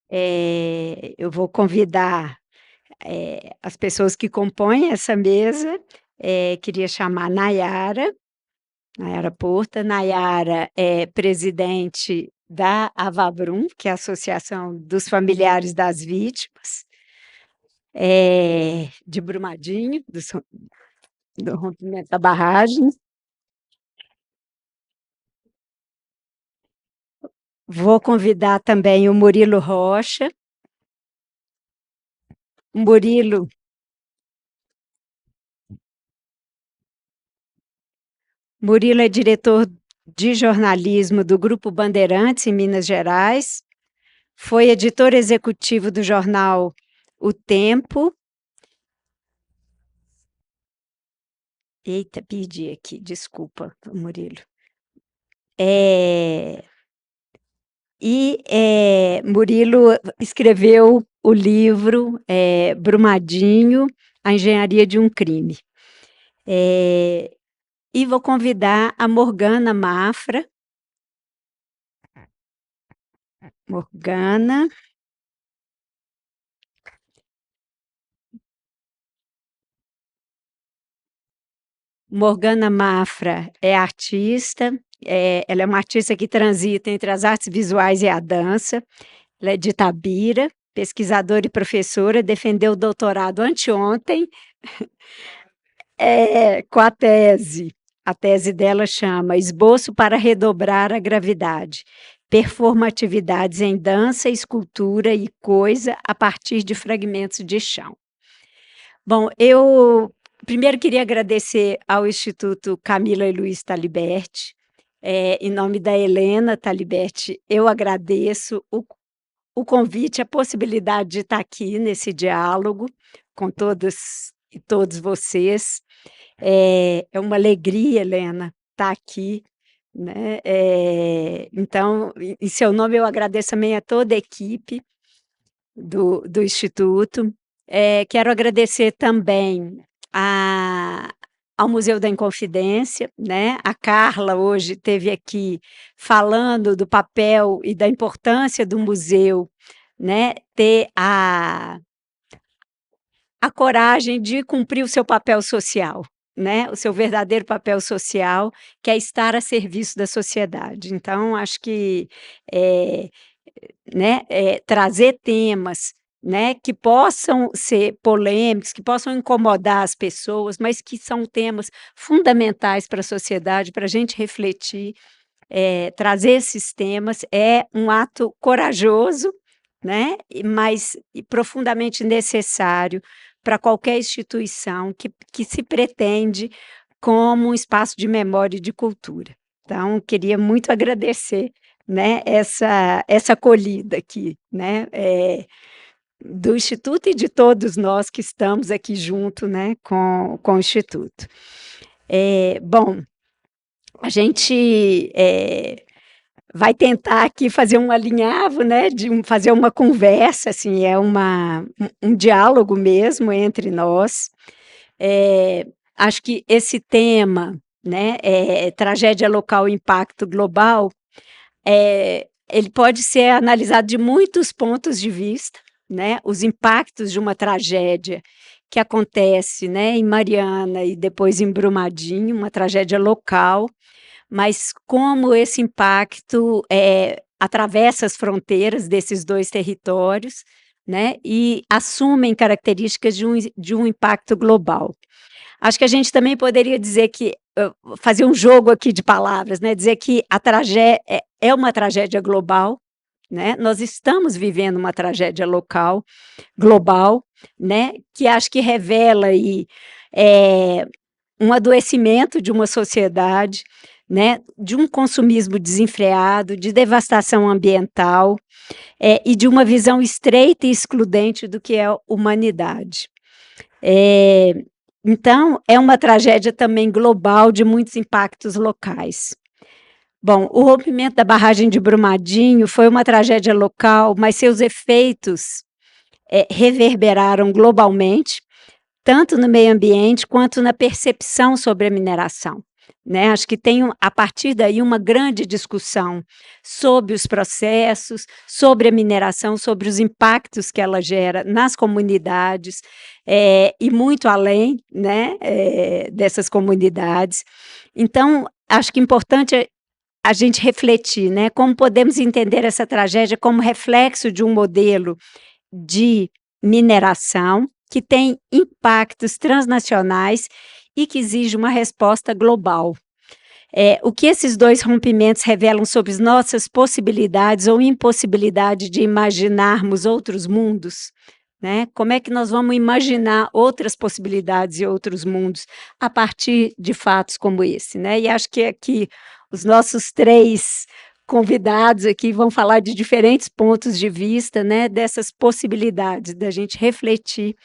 Eu vou convidar, as pessoas que compõem essa mesa. Queria chamar Nayara Porto. Nayara é presidente da Avabrum, que é a Associação dos Familiares das Vítimas, de Brumadinho, do rompimento da barragem. Vou convidar também o Murilo Rocha. Murilo Murilo é diretor de jornalismo do Grupo Bandeirantes, em Minas Gerais. Foi editor executivo do jornal O Tempo. Eita, perdi aqui, desculpa, Murilo. Murilo escreveu o livro Brumadinho, a engenharia de um crime. E vou convidar a Morgana Mafra. Morgana Mafra é artista, ela é uma artista que transita entre as artes visuais e a dança. Ela é de Itabira, pesquisadora e professora, defendeu o doutorado anteontem, com a tese. A tese dela chama Esboço para redobrar a gravidade, performatividades em dança, escultura e coisa a partir de fragmentos de chão. Bom, eu primeiro queria agradecer ao Instituto Camila e Luiz Taliberti. Em nome da Helena Taliberti, eu agradeço o convite, a possibilidade de estar aqui nesse diálogo com todas e todos vocês. É uma alegria, Helena, estar aqui, né? Então, em seu nome, eu agradeço também a toda a equipe do Instituto. Quero agradecer também ao Museu da Inconfidência, né? A Carla hoje esteve aqui falando do papel e da importância do museu, né? Ter a coragem de cumprir o seu papel social, né? O seu verdadeiro papel social, que é estar a serviço da sociedade. Então, acho que né, trazer temas, né, que possam ser polêmicos, que possam incomodar as pessoas, mas que são temas fundamentais para a sociedade, para a gente refletir. Trazer esses temas é um ato corajoso, né, mas profundamente necessário para qualquer instituição que se pretende como um espaço de memória e de cultura. Então, queria muito agradecer, né, essa acolhida aqui, né, do Instituto e de todos nós que estamos aqui junto, né, com o Instituto. Bom, a gente vai tentar aqui fazer um alinhavo, né, fazer uma conversa, assim, um diálogo mesmo entre nós. Acho que esse tema, né, tragédia local e impacto global, ele pode ser analisado de muitos pontos de vista, né, os impactos de uma tragédia que acontece, né, em Mariana e depois em Brumadinho, uma tragédia local, mas como esse impacto atravessa as fronteiras desses dois territórios, né, e assumem características de um impacto global. Acho que a gente também poderia dizer que, fazer um jogo aqui de palavras, né, dizer que a tragédia é uma tragédia global, né, nós estamos vivendo uma tragédia global, né, que acho que revela aí, um adoecimento de uma sociedade, né, de um consumismo desenfreado, de devastação ambiental, e de uma visão estreita e excludente do que é a humanidade. Então, é uma tragédia também global de muitos impactos locais. Bom, o rompimento da barragem de Brumadinho foi uma tragédia local, mas seus efeitos reverberaram globalmente, tanto no meio ambiente quanto na percepção sobre a mineração. né, acho que tem a partir daí uma grande discussão sobre os processos, sobre a mineração, sobre os impactos que ela gera nas comunidades, e muito além, né, dessas comunidades. Então, acho que importante é a gente refletir, né, como podemos entender essa tragédia como reflexo de um modelo de mineração, que tem impactos transnacionais e que exige uma resposta global. O que esses 2 rompimentos revelam sobre as nossas possibilidades ou impossibilidade de imaginarmos outros mundos, né? Como é que nós vamos imaginar outras possibilidades e outros mundos a partir de fatos como esse, né? E acho que aqui os nossos 3 convidados aqui vão falar de diferentes pontos de vista, né, dessas possibilidades da gente refletir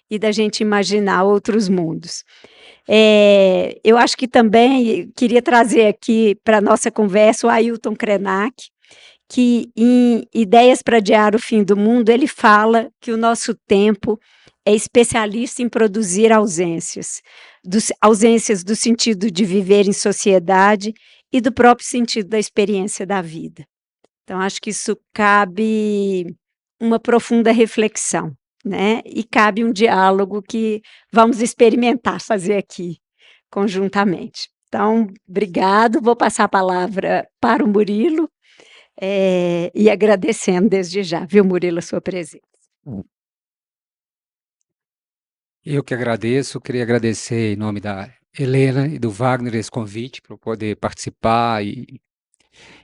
e da gente imaginar outros mundos. Eu acho que também queria trazer aqui para a nossa conversa o Ailton Krenak, que em Ideias para Adiar o Fim do Mundo, ele fala que o nosso tempo é especialista em produzir ausências, ausências do sentido de viver em sociedade e do próprio sentido da experiência da vida. Então acho que isso cabe uma profunda reflexão, né, e cabe um diálogo que vamos experimentar fazer aqui, conjuntamente. Então, obrigado, vou passar a palavra para o Murilo, e agradecendo desde já, viu, Murilo, a sua presença. Eu que agradeço, queria agradecer em nome da Helena e do Wagner esse convite para eu poder participar e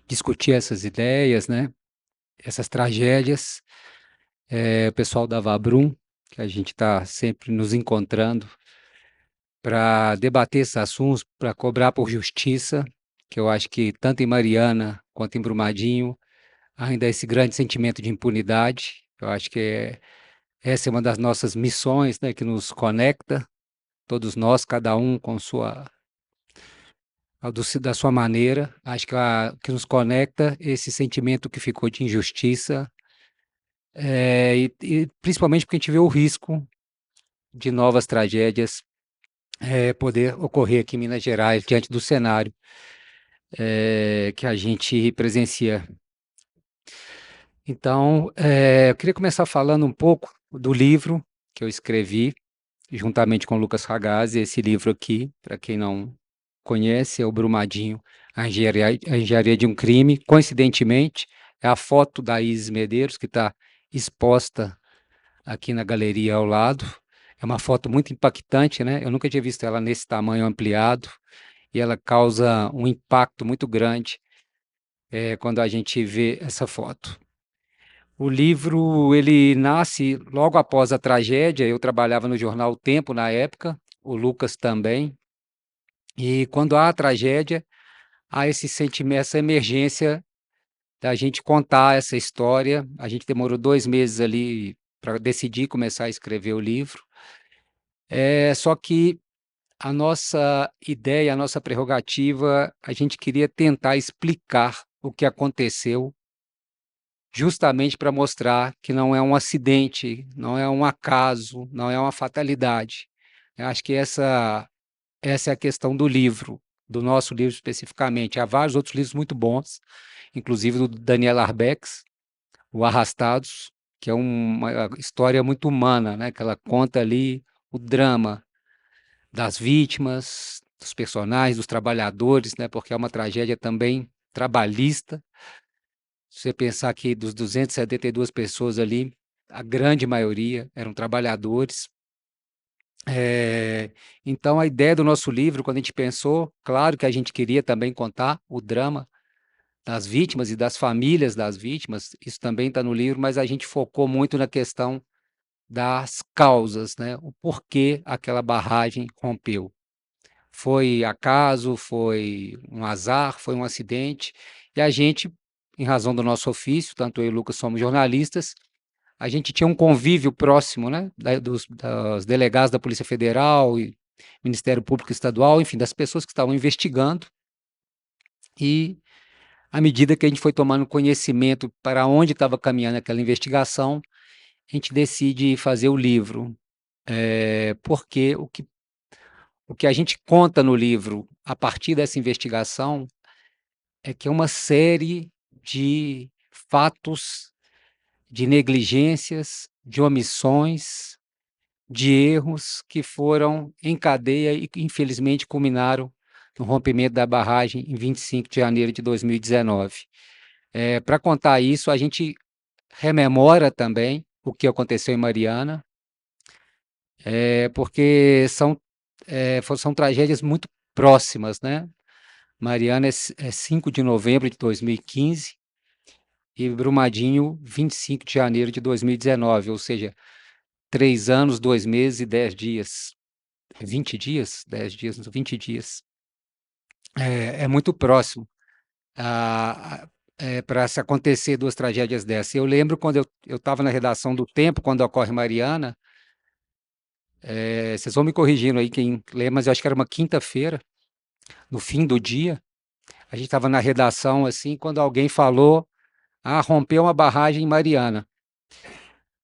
discutir essas ideias, né? Essas tragédias. O pessoal da Vabrum, que a gente está sempre nos encontrando para debater esses assuntos, para cobrar por justiça, que eu acho que tanto em Mariana quanto em Brumadinho ainda há esse grande sentimento de impunidade. Eu acho que essa é uma das nossas missões, né, que nos conecta, todos nós, cada um com da sua maneira. Acho que que nos conecta esse sentimento que ficou de injustiça, e principalmente porque a gente vê o risco de novas tragédias poder ocorrer aqui em Minas Gerais, diante do cenário que a gente presencia. Então, eu queria começar falando um pouco do livro que eu escrevi, juntamente com o Lucas Ragazzi. Esse livro aqui, para quem não conhece, é o Brumadinho, a engenharia de um crime. Coincidentemente, é a foto da Isis Medeiros, que está exposta aqui na galeria ao lado. É uma foto muito impactante, né? Eu nunca tinha visto ela nesse tamanho ampliado, e ela causa um impacto muito grande quando a gente vê essa foto. O livro, ele nasce logo após a tragédia. Eu trabalhava no jornal O Tempo na época, o Lucas também, e quando há a tragédia, há esse sentimento, essa emergência da gente contar essa história. A gente demorou 2 meses ali para decidir começar a escrever o livro. Só que a nossa ideia, a nossa prerrogativa, a gente queria tentar explicar o que aconteceu, justamente para mostrar que não é um acidente, não é um acaso, não é uma fatalidade. Eu acho que essa é a questão do livro, do nosso livro especificamente. Há vários outros livros muito bons, inclusive do Daniel Arbex, o Arrastados, que é uma história muito humana, né, que ela conta ali o drama das vítimas, dos personagens, dos trabalhadores, né, porque é uma tragédia também trabalhista. Se você pensar que dos 272 pessoas ali, a grande maioria eram trabalhadores. Então a ideia do nosso livro, quando a gente pensou, claro que a gente queria também contar o drama das vítimas e das famílias das vítimas, isso também está no livro, mas a gente focou muito na questão das causas, né? O porquê aquela barragem rompeu. Foi acaso, foi um azar, foi um acidente, e a gente, em razão do nosso ofício, tanto eu e o Lucas somos jornalistas, a gente tinha um convívio próximo, né, das delegados da Polícia Federal e Ministério Público Estadual, enfim, das pessoas que estavam investigando, e à medida que a gente foi tomando conhecimento para onde estava caminhando aquela investigação, a gente decide fazer o livro, porque o que a gente conta no livro, a partir dessa investigação, é que é uma série de fatos, de negligências, de omissões, de erros que foram em cadeia e que infelizmente culminaram no rompimento da barragem em 25 de janeiro de 2019. Para contar isso, a gente rememora também o que aconteceu em Mariana, porque são tragédias muito próximas, né? Mariana é 5 de novembro de 2015 e Brumadinho, 25 de janeiro de 2019, ou seja, 3 anos, 2 meses e 10 dias. 20 dias? 10 dias, 20 dias. É muito próximo para se acontecer duas tragédias dessas. Eu lembro quando eu estava na redação do Tempo, quando ocorre Mariana, vocês vão me corrigindo aí quem lê, mas eu acho que era uma quinta-feira, no fim do dia, a gente estava na redação assim, quando alguém falou, rompeu uma barragem em Mariana.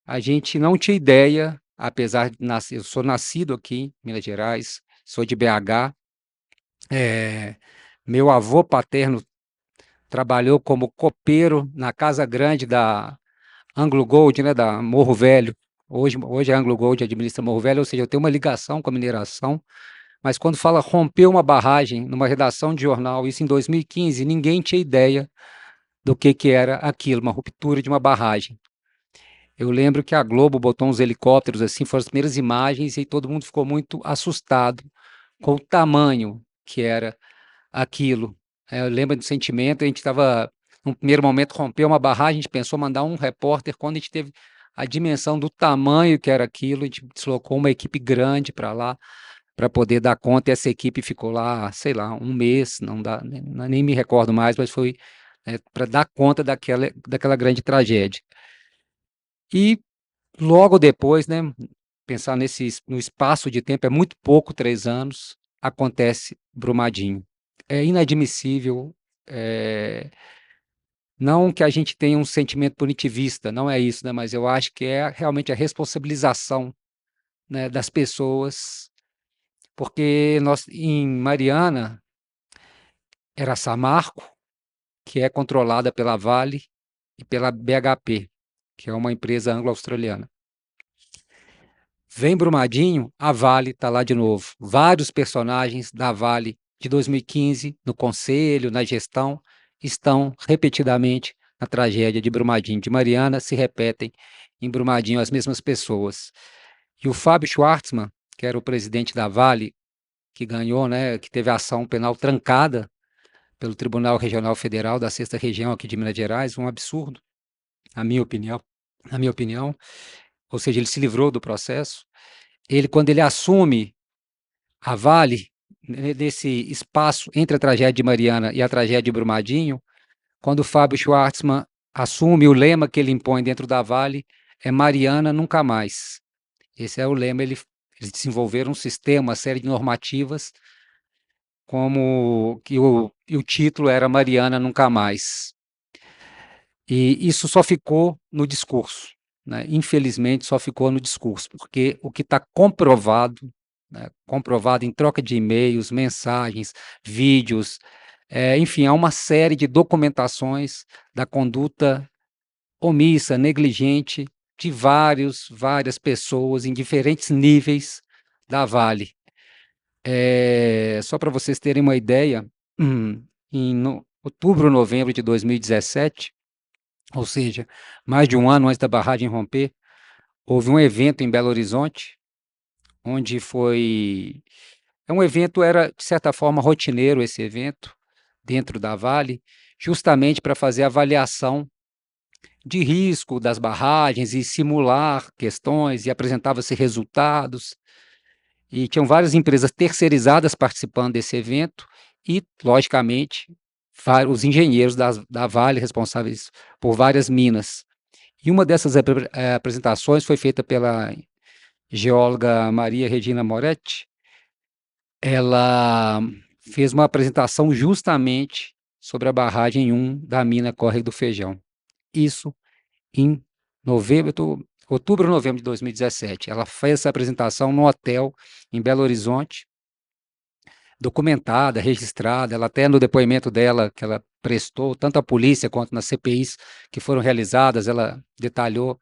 A gente não tinha ideia, apesar de nascer, eu sou nascido aqui em Minas Gerais, sou de BH, meu avô paterno trabalhou como copeiro na Casa Grande da Anglo Gold, né, da Morro Velho. Hoje a Anglo Gold administra Morro Velho, ou seja, eu tenho uma ligação com a mineração, mas quando fala romper uma barragem numa redação de jornal, isso em 2015, ninguém tinha ideia do que era aquilo, uma ruptura de uma barragem. Eu lembro que a Globo botou uns helicópteros assim, foram as primeiras imagens, e todo mundo ficou muito assustado com o tamanho que era aquilo. Eu lembro do sentimento, a gente estava, num primeiro momento, rompeu uma barragem, a gente pensou mandar um repórter, quando a gente teve a dimensão do tamanho que era aquilo, a gente deslocou uma equipe grande para lá, para poder dar conta, e essa equipe ficou lá, sei lá, um mês, não dá, nem me recordo mais, mas foi para dar conta daquela grande tragédia. E logo depois, né, pensar no espaço de tempo, é muito pouco, 3 anos, acontece Brumadinho. É inadmissível, não que a gente tenha um sentimento punitivista, não é isso, né, mas eu acho que é realmente a responsabilização, né, das pessoas, porque nós em Mariana, era Samarco, que é controlada pela Vale e pela BHP, que é uma empresa anglo-australiana. Vem Brumadinho, a Vale está lá de novo. Vários personagens da Vale de 2015, no conselho, na gestão, estão repetidamente na tragédia de Brumadinho. De Mariana se repetem em Brumadinho as mesmas pessoas. E o Fábio Schwartzman, que era o presidente da Vale, que ganhou, né, que teve a ação penal trancada pelo Tribunal Regional Federal da 6ª Região aqui de Minas Gerais, um absurdo, na minha opinião. Na minha opinião, ou seja, ele se livrou do processo. Quando ele assume a Vale, nesse espaço entre a tragédia de Mariana e a tragédia de Brumadinho, quando o Fábio Schwartzman assume, o lema que ele impõe dentro da Vale é Mariana nunca mais. Esse é o lema, eles desenvolveram um sistema, uma série de normativas, e o título era Mariana nunca mais. E isso só ficou no discurso, né? Infelizmente, só ficou no discurso, porque o que está comprovado, né, comprovado em troca de e-mails, mensagens, vídeos, enfim, há uma série de documentações da conduta omissa, negligente de várias pessoas em diferentes níveis da Vale. Só para vocês terem uma ideia, em outubro, novembro de 2017, ou seja, mais de um ano antes da barragem romper, houve um evento em Belo Horizonte, onde um evento, era de certa forma rotineiro esse evento, dentro da Vale, justamente para fazer avaliação de risco das barragens e simular questões, e apresentava-se resultados, e tinham várias empresas terceirizadas participando desse evento, e, logicamente, os engenheiros da Vale responsáveis por várias minas. E uma dessas apresentações foi feita pela geóloga Maria Regina Moretti. Ela fez uma apresentação justamente sobre a barragem 1 da mina Córrego do Feijão. Isso em outubro, novembro de 2017. Ela fez essa apresentação no hotel em Belo Horizonte. documentada, registrada. Ela até no depoimento dela, que ela prestou, tanto à polícia quanto nas CPIs que foram realizadas, ela detalhou,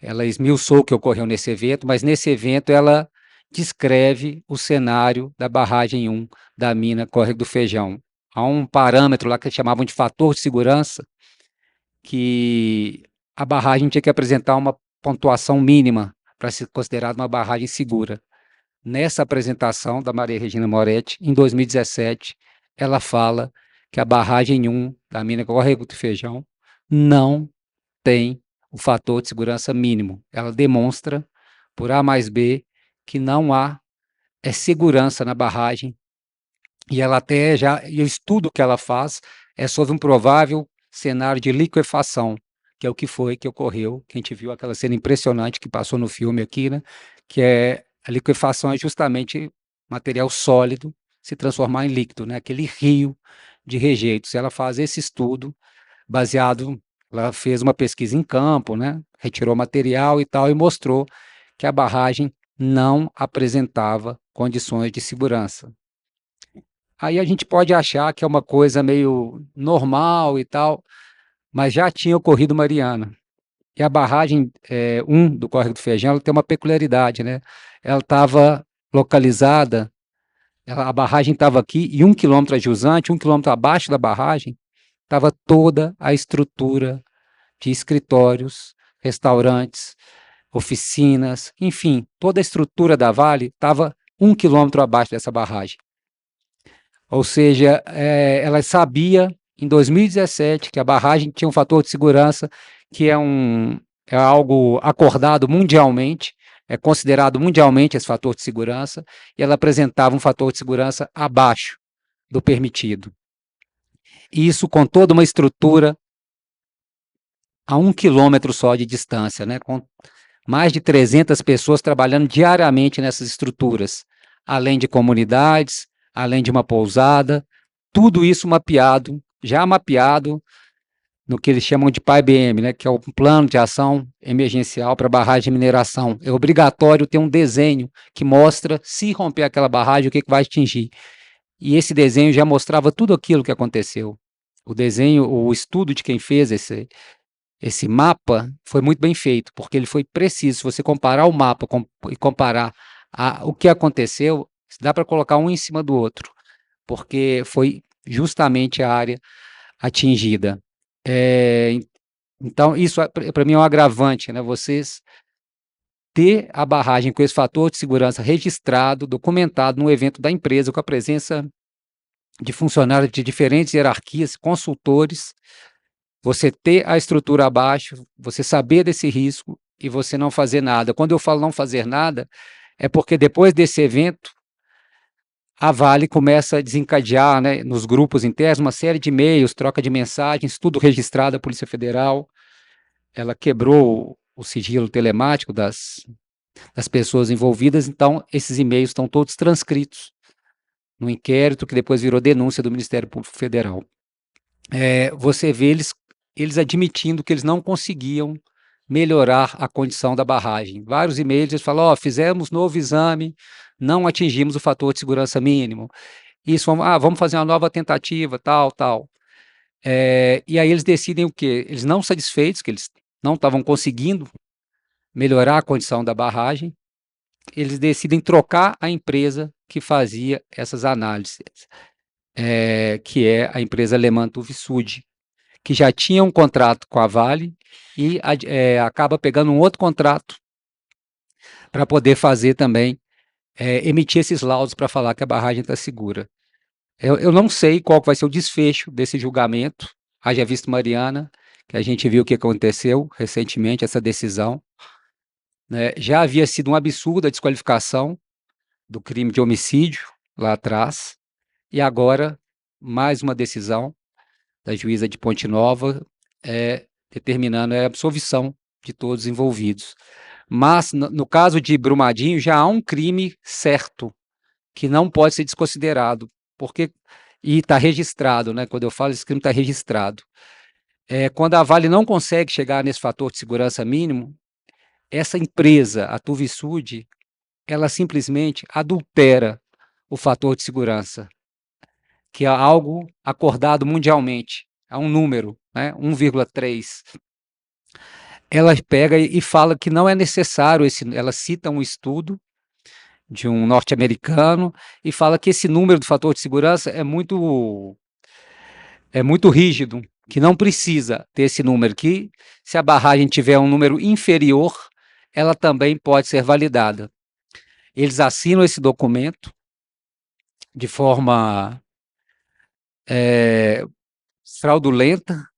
ela esmiuçou o que ocorreu nesse evento, mas nesse evento ela descreve o cenário da barragem 1 da mina Córrego do Feijão. Há um parâmetro lá que eles chamavam de fator de segurança, que a barragem tinha que apresentar uma pontuação mínima para ser considerada uma barragem segura. Nessa apresentação da Maria Regina Moretti, em 2017, ela fala que a barragem 1 da mina Córrego do Feijão não tem o fator de segurança mínimo. Ela demonstra, por A mais B, que não há segurança na barragem, e ela até e o estudo que ela faz é sobre um provável cenário de liquefação, que é o que foi que ocorreu, que a gente viu aquela cena impressionante que passou no filme aqui, né, que é a liquefação é justamente material sólido se transformar em líquido, né, aquele rio de rejeitos. Ela faz esse estudo baseado, ela fez uma pesquisa em campo, né, retirou material e tal, e mostrou que a barragem não apresentava condições de segurança. Aí a gente pode achar que é uma coisa meio normal e tal, mas já tinha ocorrido Mariana. E a barragem 1 do Córrego do Feijão, ela tem uma peculiaridade, né? Ela estava localizada, a barragem estava aqui, e 1 quilômetro a jusante, 1 quilômetro abaixo da barragem, estava toda a estrutura de escritórios, restaurantes, oficinas, enfim, toda a estrutura da Vale estava 1 quilômetro abaixo dessa barragem. Ou seja, ela sabia em 2017 que a barragem tinha um fator de segurança que é algo acordado mundialmente, é considerado mundialmente esse fator de segurança, e ela apresentava um fator de segurança abaixo do permitido. E isso com toda uma estrutura a 1 quilômetro só de distância, né, com mais de 300 pessoas trabalhando diariamente nessas estruturas, além de comunidades, além de uma pousada, tudo isso mapeado, já mapeado no que eles chamam de PAEBM, né, que é o Plano de Ação Emergencial para Barragem de Mineração. É obrigatório ter um desenho que mostra, se romper aquela barragem, o que vai atingir. E esse desenho já mostrava tudo aquilo que aconteceu. O desenho, o estudo de quem fez esse mapa foi muito bem feito, porque ele foi preciso. Se você comparar o mapa e comparar o que aconteceu, dá para colocar um em cima do outro, porque foi justamente a área atingida. Então, isso para mim é um agravante, né? Vocês ter a barragem com esse fator de segurança registrado, documentado no evento da empresa, com a presença de funcionários de diferentes hierarquias, consultores, você ter a estrutura abaixo, você saber desse risco e você não fazer nada. Quando eu falo não fazer nada, é porque depois desse evento, a Vale começa a desencadear, né, nos grupos internos, uma série de e-mails, troca de mensagens, tudo registrado à Polícia Federal. Ela quebrou o sigilo telemático das pessoas envolvidas, então esses e-mails estão todos transcritos no inquérito, que depois virou denúncia do Ministério Público Federal. Você vê eles admitindo que eles não conseguiam melhorar a condição da barragem. Vários e-mails, eles falam, fizemos novo exame, não atingimos o fator de segurança mínimo. Isso, vamos fazer uma nova tentativa, tal. E aí eles decidem o quê? Eles não satisfeitos, que eles não estavam conseguindo melhorar a condição da barragem, eles decidem trocar a empresa que fazia essas análises, que é a empresa alemã Tuvisud, que já tinha um contrato com a Vale e acaba pegando um outro contrato para poder fazer também, emitir esses laudos para falar que a barragem está segura. Eu não sei qual vai ser o desfecho desse julgamento, haja visto Mariana, que a gente viu o que aconteceu recentemente, essa decisão, né? Já havia sido um absurdo a desqualificação do crime de homicídio lá atrás, e agora mais uma decisão da juíza de Ponte Nova, determinando a absolvição de todos os envolvidos. Mas, no caso de Brumadinho, já há um crime certo, que não pode ser desconsiderado, e está registrado, né? Quando eu falo, esse crime está registrado. Quando a Vale não consegue chegar nesse fator de segurança mínimo, essa empresa, a Tuvisud, ela simplesmente adultera o fator de segurança, que é algo acordado mundialmente, é um número, né, 1,3. Ela pega e fala que não é necessário ela cita um estudo de um norte-americano e fala que esse número do fator de segurança é muito rígido, que não precisa ter esse número, que se a barragem tiver um número inferior, ela também pode ser validada. Eles assinam esse documento de forma fraudulenta,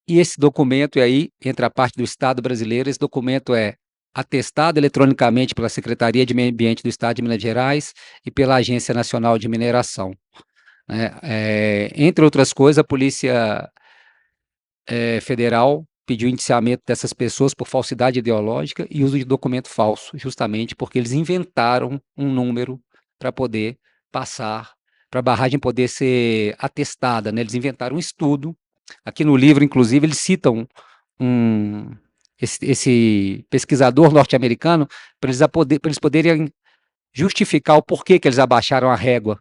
e esse documento, e aí entra a parte do Estado brasileiro, esse documento é atestado eletronicamente pela Secretaria de Meio Ambiente do Estado de Minas Gerais e pela Agência Nacional de Mineração, né? Entre outras coisas, a Polícia Federal pediu indiciamento dessas pessoas por falsidade ideológica e uso de documento falso, justamente porque eles inventaram um número para poder passar, para a barragem poder ser atestada, né? Eles inventaram um estudo. Aqui no livro, inclusive, eles citam esse pesquisador norte-americano para eles poderem justificar o porquê que eles abaixaram a régua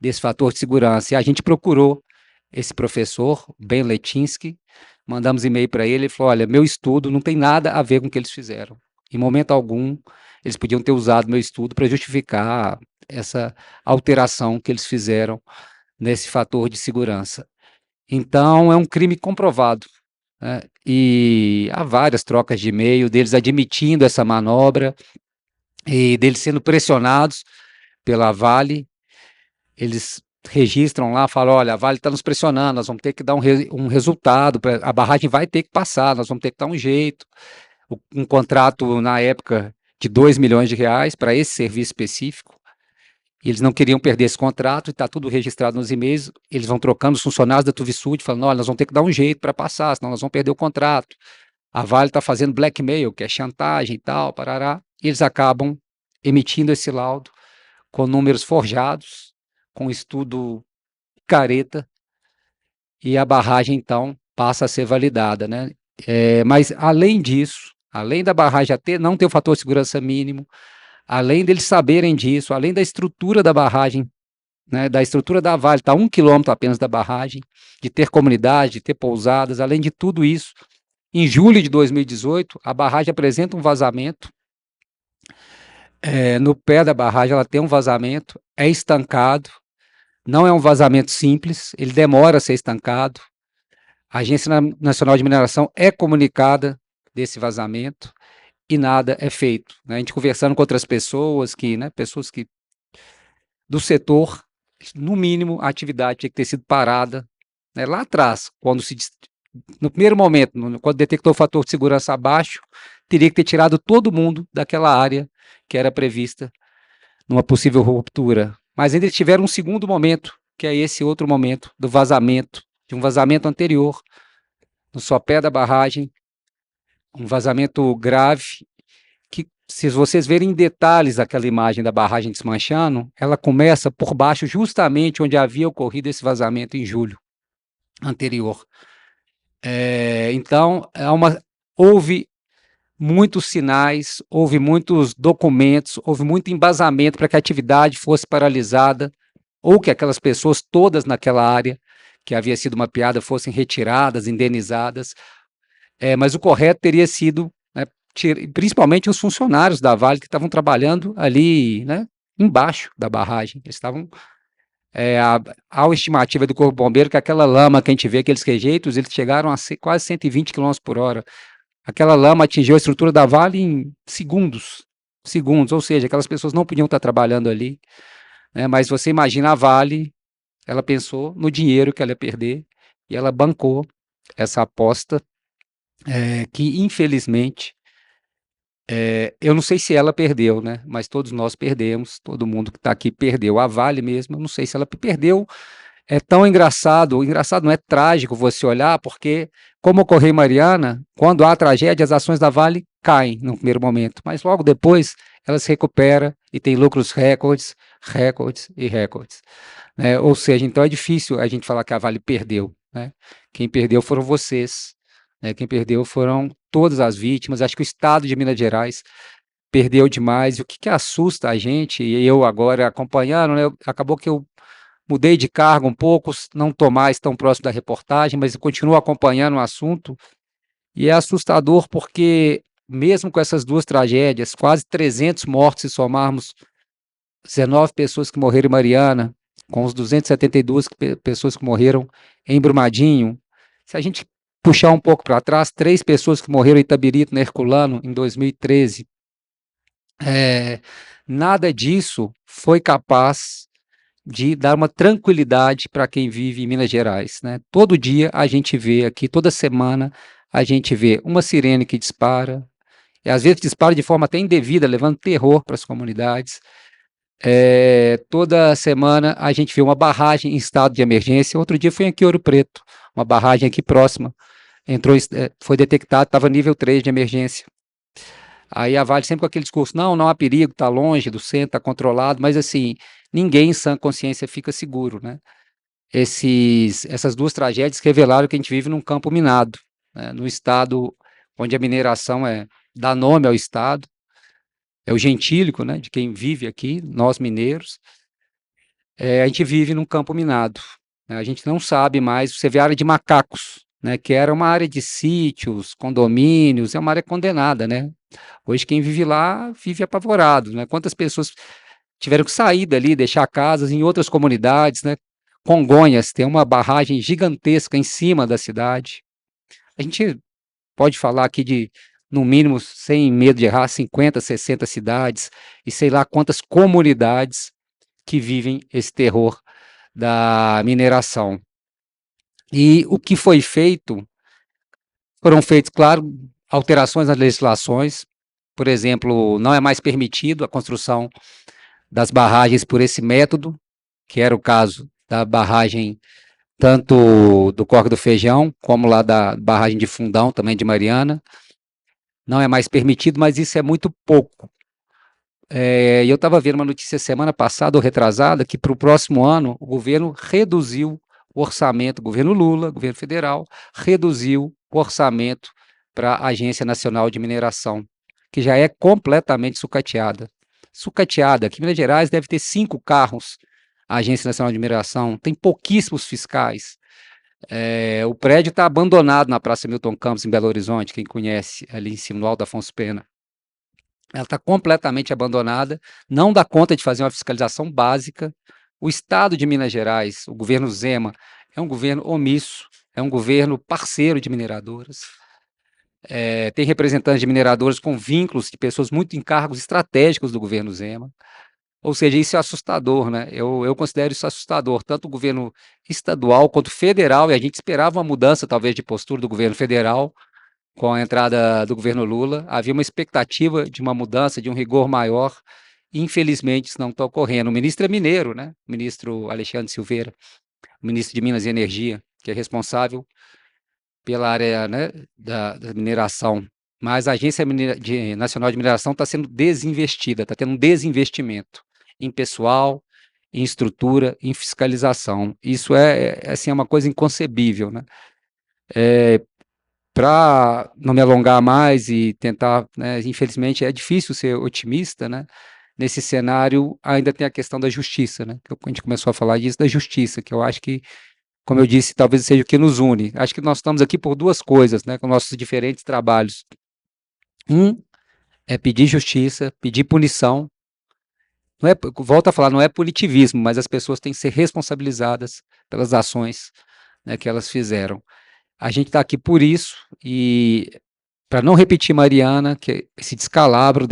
desse fator de segurança. E a gente procurou esse professor, Ben Letinsky, mandamos e-mail para ele, ele falou, olha, meu estudo não tem nada a ver com o que eles fizeram. Em momento algum, eles podiam ter usado meu estudo para justificar essa alteração que eles fizeram nesse fator de segurança. Então, é um crime comprovado, né? E há várias trocas de e-mail deles admitindo essa manobra e deles sendo pressionados pela Vale. Eles registram lá, falam, olha, a Vale está nos pressionando, nós vamos ter que dar um resultado, a barragem vai ter que passar, nós vamos ter que dar um jeito. Um contrato, na época, de R$ 2 milhões para esse serviço específico, e eles não queriam perder esse contrato, e está tudo registrado nos e-mails, eles vão trocando os funcionários da Tuvisud, falando, olha, nós vamos ter que dar um jeito para passar, senão nós vamos perder o contrato. A Vale está fazendo blackmail, que é chantagem e tal, parará, e eles acabam emitindo esse laudo com números forjados, com estudo careta, e a barragem, então, passa a ser validada, né? Mas, além disso, além da barragem não ter o fator de segurança mínimo, além deles saberem disso, além da estrutura da barragem, né, da estrutura da Vale, está 1 quilômetro apenas da barragem, de ter comunidade, de ter pousadas, além de tudo isso, em julho de 2018, a barragem apresenta um vazamento, no pé da barragem ela tem um vazamento, é estancado, não é um vazamento simples, ele demora a ser estancado, a Agência Nacional de Mineração é comunicada desse vazamento e nada é feito, né? A gente conversando com outras pessoas pessoas que do setor, no mínimo, a atividade tinha que ter sido parada, né? Lá atrás, no primeiro momento, quando detectou o fator de segurança abaixo, teria que ter tirado todo mundo daquela área que era prevista numa possível ruptura. Mas ainda eles tiveram um segundo momento, que é esse outro momento do vazamento, de um vazamento anterior, no sopé da barragem, um vazamento grave, que, se vocês verem em detalhes aquela imagem da barragem desmanchando, ela começa por baixo, justamente onde havia ocorrido esse vazamento em julho anterior. Então, houve muitos sinais, houve muitos documentos, houve muito embasamento para que a atividade fosse paralisada, ou que aquelas pessoas todas naquela área, que havia sido mapeada, fossem retiradas, indenizadas, mas o correto teria sido, né, principalmente os funcionários da Vale que estavam trabalhando ali, né, embaixo da barragem. Eles estavam, a estimativa do Corpo Bombeiro, que aquela lama que a gente vê, aqueles rejeitos, eles chegaram a ser quase 120 km por hora. Aquela lama atingiu a estrutura da Vale em segundos, ou seja, aquelas pessoas não podiam estar trabalhando ali, né, mas você imagina a Vale, ela pensou no dinheiro que ela ia perder, e ela bancou essa aposta, que infelizmente, eu não sei se ela perdeu, né, mas todos nós perdemos, todo mundo que está aqui perdeu. A Vale mesmo, eu não sei se ela perdeu. É tão engraçado, o engraçado não é trágico você olhar, porque, como ocorreu em Mariana, quando há tragédia, as ações da Vale caem no primeiro momento, mas logo depois ela se recupera e tem lucros recordes, recordes e recordes, né? Ou seja, então é difícil a gente falar que a Vale perdeu, né? Quem perdeu foram vocês, né? Quem perdeu foram todas as vítimas. Acho que o Estado de Minas Gerais perdeu demais. E o que que assusta a gente, e eu agora acompanhando, né, acabou que eu mudei de cargo um pouco, não estou mais tão próximo da reportagem, mas eu continuo acompanhando o assunto, e é assustador porque, mesmo com essas duas tragédias, quase 300 mortos, se somarmos 19 pessoas que morreram em Mariana, com os 272 pessoas que morreram em Brumadinho, se a gente puxar um pouco para trás, 3 pessoas que morreram em Itabirito, no Herculano, em 2013, é, nada disso foi capaz de dar uma tranquilidade para quem vive em Minas Gerais, né? Todo dia a gente vê aqui, toda semana a gente vê uma sirene que dispara, e às vezes dispara de forma até indevida, levando terror para as comunidades. Toda semana a gente vê uma barragem em estado de emergência. Outro dia foi aqui em Ouro Preto, uma barragem aqui próxima, entrou, foi detectado, estava nível 3 de emergência. Aí a Vale sempre com aquele discurso, não, não há perigo, está longe do centro, está controlado, mas assim, ninguém em sã consciência fica seguro, né? Essas duas tragédias revelaram que a gente vive num campo minado, né? No estado onde a mineração dá nome ao estado, é o gentílico, né, de quem vive aqui, nós mineiros, a gente vive num campo minado, né? A gente não sabe mais, você vê a área de macacos, né, que era uma área de sítios, condomínios, é uma área condenada, né? Hoje quem vive lá vive apavorado, né? Quantas pessoas tiveram que sair dali, deixar casas em outras comunidades, né? Congonhas tem uma barragem gigantesca em cima da cidade. A gente pode falar aqui de, no mínimo, sem medo de errar, 50, 60 cidades e sei lá quantas comunidades que vivem esse terror da mineração. E o que foi feito, foram feitas, claro, alterações nas legislações, por exemplo, não é mais permitido a construção das barragens por esse método, que era o caso da barragem tanto do Córrego do Feijão, como lá da barragem de Fundão, também de Mariana. Não é mais permitido, mas isso é muito pouco. E eu estava vendo uma notícia semana passada ou retrasada que para o próximo ano o governo reduziu o orçamento, o governo Lula, governo federal, reduziu o orçamento para a Agência Nacional de Mineração, que já é completamente sucateada. Sucateada, aqui em Minas Gerais deve ter 5 carros, a Agência Nacional de Mineração, tem pouquíssimos fiscais. O prédio está abandonado na Praça Milton Campos, em Belo Horizonte, quem conhece, ali em cima, no Alto Afonso Pena. Ela está completamente abandonada, não dá conta de fazer uma fiscalização básica. O Estado de Minas Gerais, o governo Zema, é um governo omisso, é um governo parceiro de mineradoras. Tem representantes de mineradoras com vínculos de pessoas muito em cargos estratégicos do governo Zema. Ou seja, isso é assustador, né? Eu considero isso assustador, tanto o governo estadual quanto federal, e a gente esperava uma mudança, talvez, de postura do governo federal, com a entrada do governo Lula, havia uma expectativa de uma mudança, de um rigor maior, e infelizmente isso não está ocorrendo. O ministro é mineiro, né? O ministro Alexandre Silveira, o ministro de Minas e Energia, que é responsável pela área, né, da mineração. Mas a Agência Nacional de Mineração está sendo desinvestida, está tendo um desinvestimento em pessoal, em estrutura, em fiscalização. Isso assim, é uma coisa inconcebível, né? Para não me alongar mais e tentar, né, infelizmente é difícil ser otimista, né? Nesse cenário ainda tem a questão da justiça, né? A gente começou a falar disso, da justiça, que eu acho que, como eu disse, talvez seja o que nos une. Acho que nós estamos aqui por duas coisas, né, com nossos diferentes trabalhos. Um é pedir justiça, pedir punição. Não é, volto a falar, não é punitivismo, mas as pessoas têm que ser responsabilizadas pelas ações, né, que elas fizeram. A gente está aqui por isso e para não repetir Mariana, que esse descalabro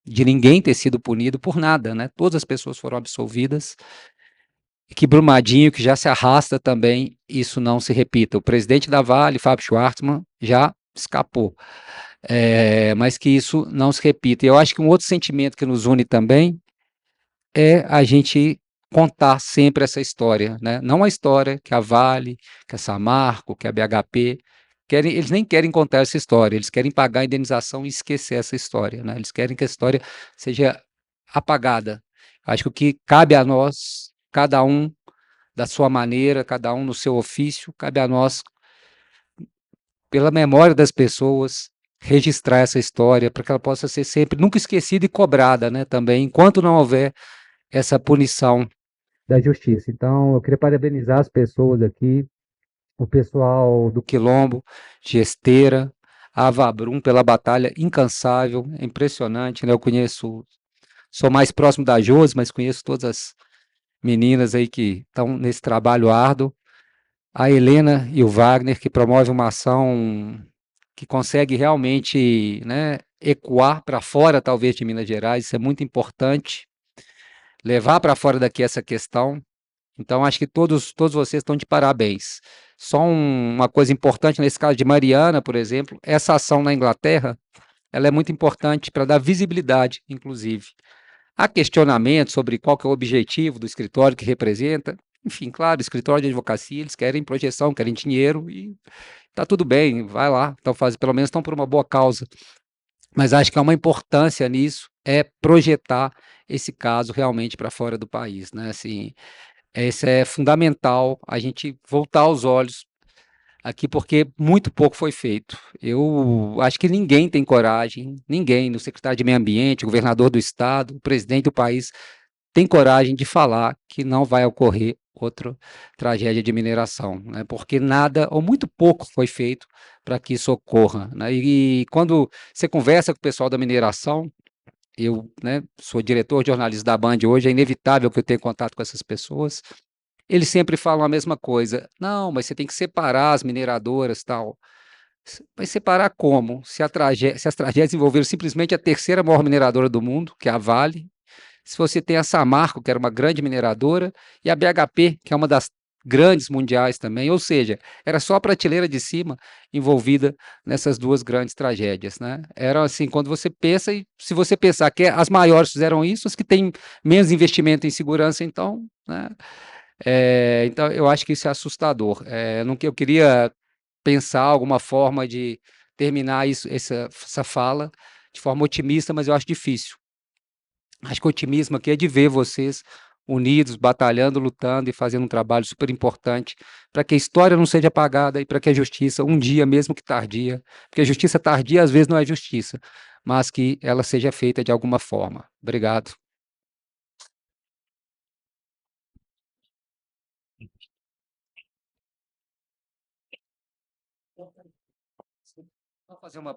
de ninguém ter sido punido por nada, né? Todas as pessoas foram absolvidas, e que Brumadinho, que já se arrasta também, isso não se repita. O presidente da Vale, Fábio Schwartzman, já escapou, mas que isso não se repita. E eu acho que um outro sentimento que nos une também é a gente contar sempre essa história, né? Não a história que a Vale, que a Samarco, que a BHP eles nem querem contar essa história, eles querem pagar a indenização e esquecer essa história, né? Eles querem que a história seja apagada. Acho que o que cabe a nós, cada um da sua maneira, cada um no seu ofício, cabe a nós, pela memória das pessoas, registrar essa história para que ela possa ser sempre nunca esquecida e cobrada, né, também, enquanto não houver essa punição da justiça. Então, eu queria parabenizar as pessoas aqui, o pessoal do Quilombo, de Esteira, a Avabrum, pela batalha incansável, é impressionante, né? Eu conheço, sou mais próximo da Josi, mas conheço todas as meninas aí que estão nesse trabalho árduo. A Helena e o Wagner, que promove uma ação que consegue realmente, né, ecoar para fora, talvez, de Minas Gerais, isso é muito importante, levar para fora daqui essa questão. Então, acho que todos vocês estão de parabéns. Só uma coisa importante nesse caso de Mariana, por exemplo, essa ação na Inglaterra, ela é muito importante para dar visibilidade, inclusive. Há questionamento sobre qual que é o objetivo do escritório que representa. Enfim, claro, escritório de advocacia, eles querem projeção, querem dinheiro e tá tudo bem, vai lá. Então, pelo menos estão por uma boa causa. Mas acho que há uma importância nisso, é projetar esse caso realmente para fora do país, né? Assim, isso é fundamental, a gente voltar os olhos aqui, porque muito pouco foi feito. Eu acho que ninguém tem coragem, ninguém, no secretário de Meio Ambiente, o governador do estado, o presidente do país, tem coragem de falar que não vai ocorrer outra tragédia de mineração, né? Porque nada ou muito pouco foi feito para que isso ocorra, né? E quando você conversa com o pessoal da mineração, eu, né, sou diretor de jornalismo da Band hoje, é inevitável que eu tenha contato com essas pessoas. Eles sempre falam a mesma coisa. Não, mas você tem que separar as mineradoras, tal. Mas separar como? Se as tragédias envolveram simplesmente a terceira maior mineradora do mundo, que é a Vale, se você tem a Samarco, que era uma grande mineradora, e a BHP, que é uma das grandes mundiais também, ou seja, era só a prateleira de cima envolvida nessas duas grandes tragédias, né? Era assim, quando você pensa, e se você pensar que as maiores fizeram isso, as que têm menos investimento em segurança, então, né? Então, eu acho que isso é assustador. Eu queria pensar alguma forma de terminar essa fala de forma otimista, mas eu acho difícil. Acho que o otimismo aqui é de ver vocês unidos, batalhando, lutando e fazendo um trabalho super importante para que a história não seja apagada e para que a justiça, um dia, mesmo que tardia, porque a justiça tardia às vezes não é justiça, mas que ela seja feita de alguma forma. Obrigado. Vou fazer uma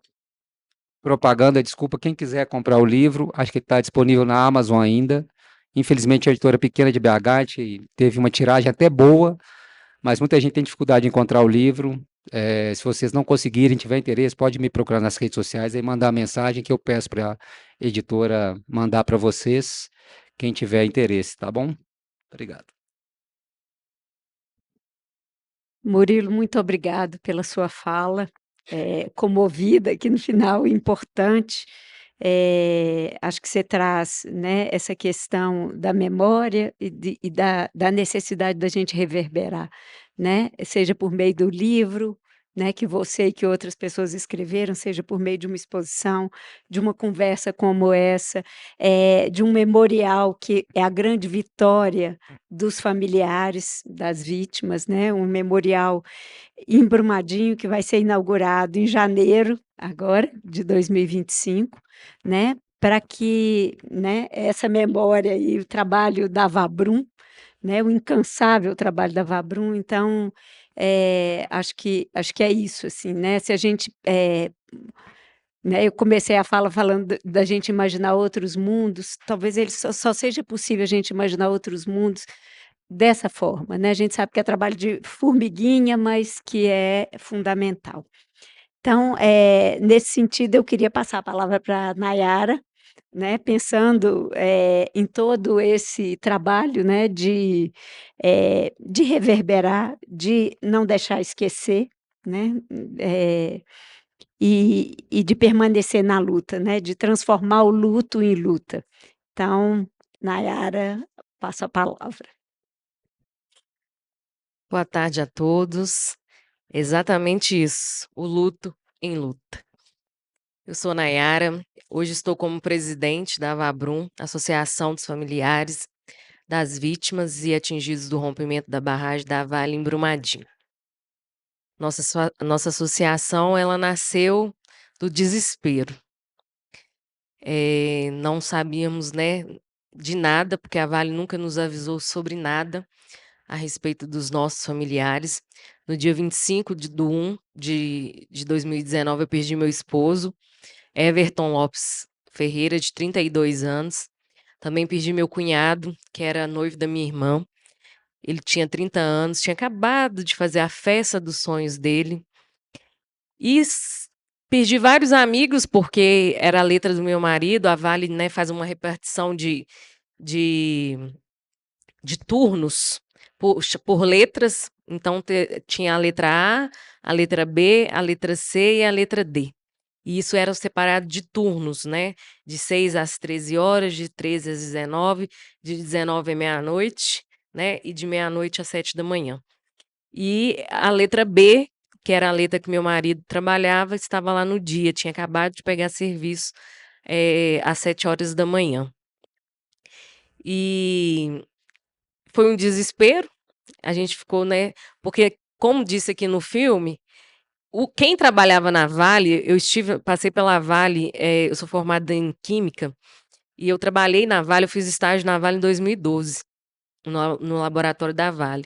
propaganda, desculpa, quem quiser comprar o livro, acho que está disponível na Amazon ainda. Infelizmente, a editora pequena de BH teve uma tiragem até boa, mas muita gente tem dificuldade de encontrar o livro. Se vocês não conseguirem, tiver interesse, pode me procurar nas redes sociais e mandar a mensagem que eu peço para a editora mandar para vocês, quem tiver interesse, tá bom? Obrigado. Murilo, muito obrigado pela sua fala, comovida aqui no final, importante. Acho que você traz, né, essa questão da memória e da necessidade da gente reverberar, né, seja por meio do livro, né, que você e que outras pessoas escreveram, seja por meio de uma exposição, de uma conversa como essa, de um memorial que é a grande vitória dos familiares das vítimas, né, um memorial em Brumadinho que vai ser inaugurado em janeiro agora de 2025, né, para que, né, essa memória e o trabalho da Vabrum, né, o incansável trabalho da Vabrum, então, acho que é isso, assim, né, se a gente, né, eu comecei a fala falando da gente imaginar outros mundos, talvez ele só seja possível a gente imaginar outros mundos dessa forma, né, a gente sabe que é trabalho de formiguinha, mas que é fundamental. Então, nesse sentido, eu queria passar a palavra para a Nayara, né, pensando, em todo esse trabalho, né, de reverberar, de não deixar esquecer, né, eh, e de permanecer na luta, né, de transformar o luto em luta. Então, Nayara, passo a palavra. Boa tarde a todos. Exatamente isso, o luto em luta. Eu sou Nayara, hoje estou como presidente da Avabrum, Associação dos Familiares das Vítimas e Atingidos do Rompimento da Barragem da Vale em Brumadinho. Nossa associação, ela nasceu do desespero. Não sabíamos, né, de nada, porque a Vale nunca nos avisou sobre nada a respeito dos nossos familiares. No dia 25 de 1 de 2019, eu perdi meu esposo, Everton Lopes Ferreira, de 32 anos. Também perdi meu cunhado, que era noivo da minha irmã. Ele tinha 30 anos, tinha acabado de fazer a festa dos sonhos dele. E perdi vários amigos, porque era a letra do meu marido. A Vale, né, faz uma repartição de turnos por letras. Então, tinha a letra A letra B, a letra C e a letra D. E isso era separado de turnos, né? De 6 às 13 horas, de 13 às 19, de 19 à meia-noite, né? E de meia-noite às 7 da manhã. E a letra B, que era a letra que meu marido trabalhava, estava lá no dia, tinha acabado de pegar serviço às 7 horas da manhã. E foi um desespero, a gente ficou, né? Porque, como disse aqui no filme, quem trabalhava na Vale, passei pela Vale, eu sou formada em Química, e eu trabalhei na Vale, eu fiz estágio na Vale em 2012, no laboratório da Vale.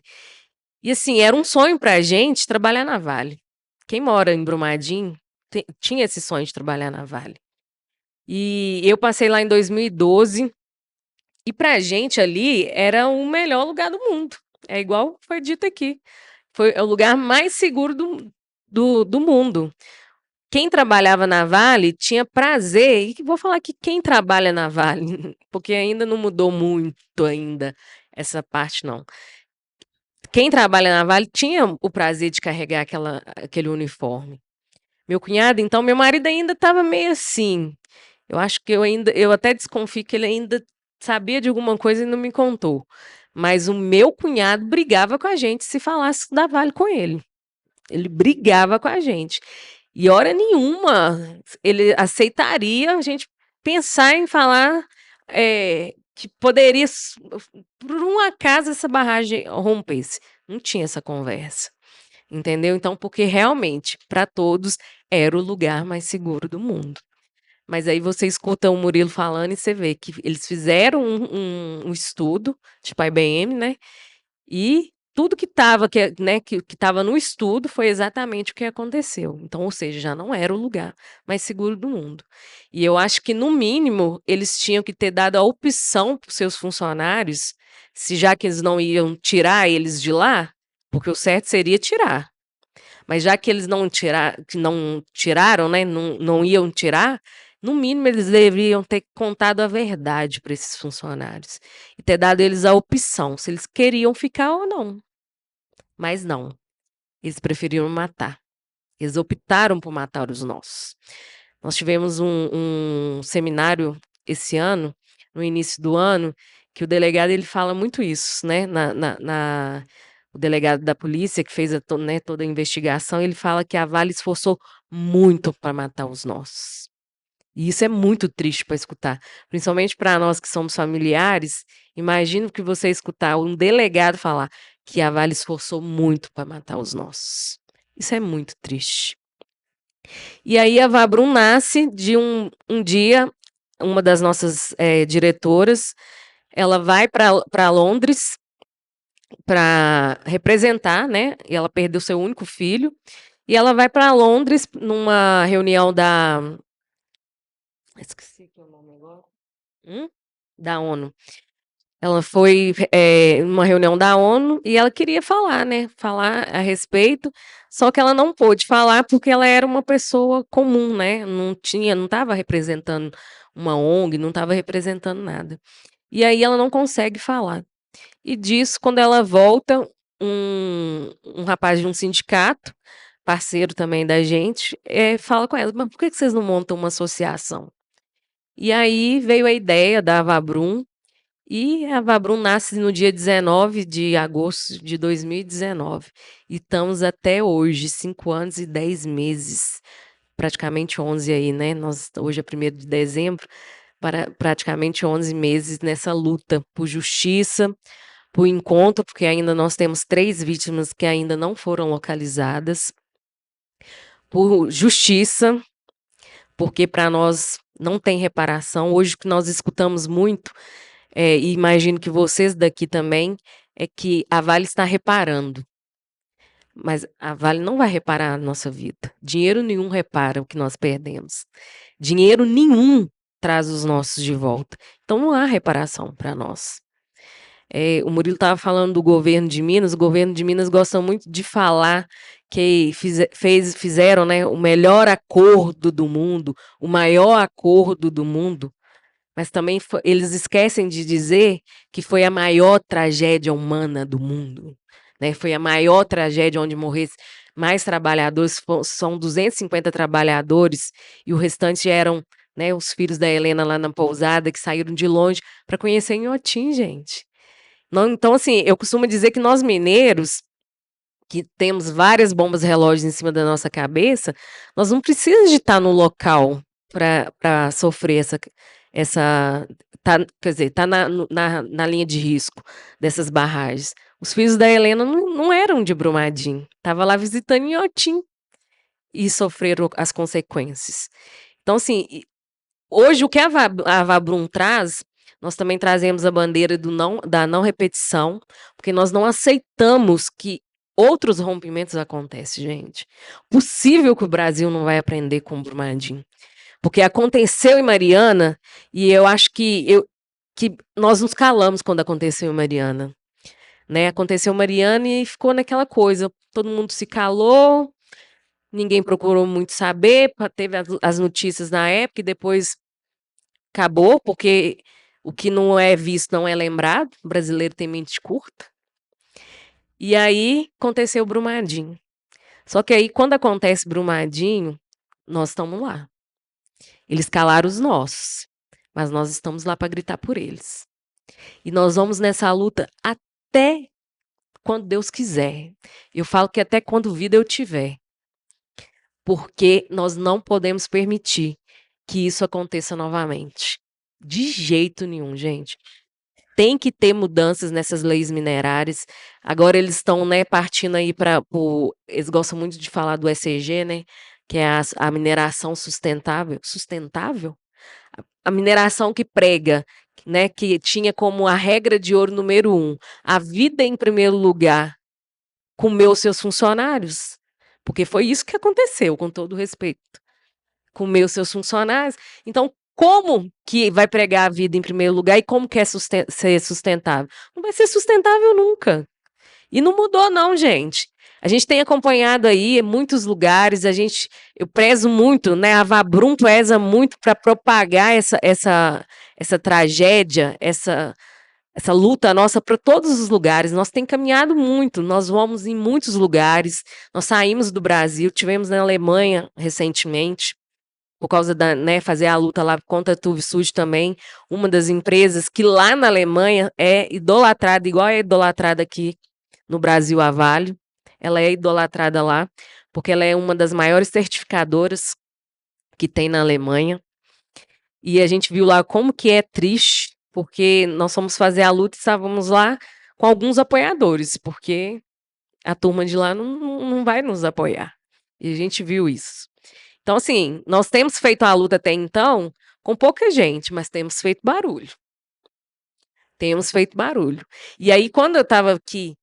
E assim, era um sonho pra gente trabalhar na Vale. Quem mora em Brumadinho tinha esse sonho de trabalhar na Vale. E eu passei lá em 2012, e pra gente ali era o melhor lugar do mundo. É igual foi dito aqui. É o lugar mais seguro do mundo. Quem trabalhava na Vale tinha prazer, e vou falar que quem trabalha na Vale, porque ainda não mudou muito ainda essa parte não. Quem trabalha na Vale tinha o prazer de carregar aquele uniforme. Meu cunhado, então, meu marido ainda estava meio assim. Eu acho que eu até desconfio que ele ainda sabia de alguma coisa e não me contou. Mas o meu cunhado brigava com a gente se falasse da Vale com ele. Ele brigava com a gente. E hora nenhuma ele aceitaria a gente pensar em falar que poderia, por um acaso, essa barragem rompesse. Não tinha essa conversa. Entendeu? Então, porque realmente, para todos, era o lugar mais seguro do mundo. Mas aí você escuta o Murilo falando e você vê que eles fizeram um estudo, tipo a IBM, né? E tudo que estava né, que tava no estudo foi exatamente o que aconteceu. Então, ou seja, já não era o lugar mais seguro do mundo. E eu acho que, no mínimo, eles tinham que ter dado a opção para os seus funcionários, se já que eles não iam tirar eles de lá, porque o certo seria tirar. Mas já que eles não tiraram, né, não iam tirar, no mínimo eles deveriam ter contado a verdade para esses funcionários e ter dado eles a opção, se eles queriam ficar ou não. Mas não, eles preferiram matar. Eles optaram por matar os nossos. Nós tivemos um seminário esse ano, no início do ano, que o delegado ele fala muito isso, né? O delegado da polícia que fez né, toda a investigação, ele fala que a Vale esforçou muito para matar os nossos. E isso é muito triste para escutar, principalmente para nós que somos familiares. Imagino que você escutar um delegado falar que a Vale esforçou muito para matar os nossos. Isso é muito triste. E aí a Vabrum nasce de um dia, uma das nossas diretoras, ela vai para Londres para representar, né? E ela perdeu seu único filho. E ela vai para Londres numa reunião esqueci o nome agora. Da ONU. Ela foi numa reunião da ONU e ela queria falar, né? Falar a respeito, só que ela não pôde falar porque ela era uma pessoa comum, né? Não estava representando uma ONG, não estava representando nada. E aí ela não consegue falar. E disso, quando ela volta, um rapaz de um sindicato, parceiro também da gente, fala com ela, mas por que vocês não montam uma associação? E aí veio a ideia da Vabrum, e a Vabrum nasce no dia 19 de agosto de 2019. E estamos até hoje, 5 anos e 10 meses, praticamente 11 aí, né? Hoje é 1º de dezembro, praticamente 11 meses nessa luta por justiça, por encontro, porque ainda nós temos 3 vítimas que ainda não foram localizadas, por justiça, porque para nós não tem reparação. Hoje o que nós escutamos muito, e imagino que vocês daqui também, é que a Vale está reparando. Mas a Vale não vai reparar a nossa vida. Dinheiro nenhum repara o que nós perdemos. Dinheiro nenhum traz os nossos de volta. Então não há reparação para nós. O Murilo estava falando do governo de Minas. O governo de Minas gosta muito de falar que fizeram, né, o melhor acordo do mundo, o maior acordo do mundo. Mas também eles esquecem de dizer que foi a maior tragédia humana do mundo. Né? Foi a maior tragédia onde morresse mais trabalhadores, são 250 trabalhadores, e o restante eram, né, os filhos da Helena lá na pousada, que saíram de longe para conhecer Inhotim, gente. Não, então, assim, eu costumo dizer que nós mineiros, que temos várias bombas relógios em cima da nossa cabeça, nós não precisamos de estar no local para sofrer quer dizer, tá na linha de risco dessas barragens. Os filhos da Helena não eram de Brumadinho, estava lá visitando Inhotim e sofreram as consequências. Então, assim, hoje o que a Vabrum traz, nós também trazemos a bandeira da não repetição, porque nós não aceitamos que outros rompimentos acontecem, gente. Possível que o Brasil não vai aprender com o Brumadinho. Porque aconteceu em Mariana, e eu acho que nós nos calamos quando aconteceu em Mariana. Né? Aconteceu em Mariana e ficou naquela coisa. Todo mundo se calou, ninguém procurou muito saber, teve as notícias na época e depois acabou, porque o que não é visto não é lembrado. O brasileiro tem mente curta. E aí aconteceu o Brumadinho. Só que aí, quando acontece Brumadinho, nós estamos lá. Eles calaram os nossos, mas nós estamos lá para gritar por eles. E nós vamos nessa luta até quando Deus quiser. Eu falo que até quando vida eu tiver. Porque nós não podemos permitir que isso aconteça novamente. De jeito nenhum, gente. Tem que ter mudanças nessas leis minerárias. Agora eles estão, né, partindo aí para... Eles gostam muito de falar do ECG, né? Que é a mineração sustentável. Sustentável? A mineração que prega, né, que tinha como a regra de ouro número 1, a vida em primeiro lugar, comer os seus funcionários. Porque foi isso que aconteceu, com todo respeito. Comer os seus funcionários. Então, como que vai pregar a vida em primeiro lugar e como que é ser sustentável? Não vai ser sustentável nunca. E não mudou não, gente. A gente tem acompanhado aí em muitos lugares, eu prezo muito, né? A Vabrum preza muito para propagar essa tragédia, essa luta nossa para todos os lugares. Nós temos caminhado muito, nós vamos em muitos lugares, nós saímos do Brasil, tivemos na Alemanha recentemente, por causa da, né, fazer a luta lá contra a TÜV-SÜD também, uma das empresas que lá na Alemanha é idolatrada, igual é idolatrada aqui no Brasil, a Vale. Ela é idolatrada lá, porque ela é uma das maiores certificadoras que tem na Alemanha. E a gente viu lá como que é triste, porque nós fomos fazer a luta e estávamos lá com alguns apoiadores, porque a turma de lá não vai nos apoiar. E a gente viu isso. Então, assim, nós temos feito a luta até então com pouca gente, mas temos feito barulho. Temos feito barulho. E aí, quando eu estava aqui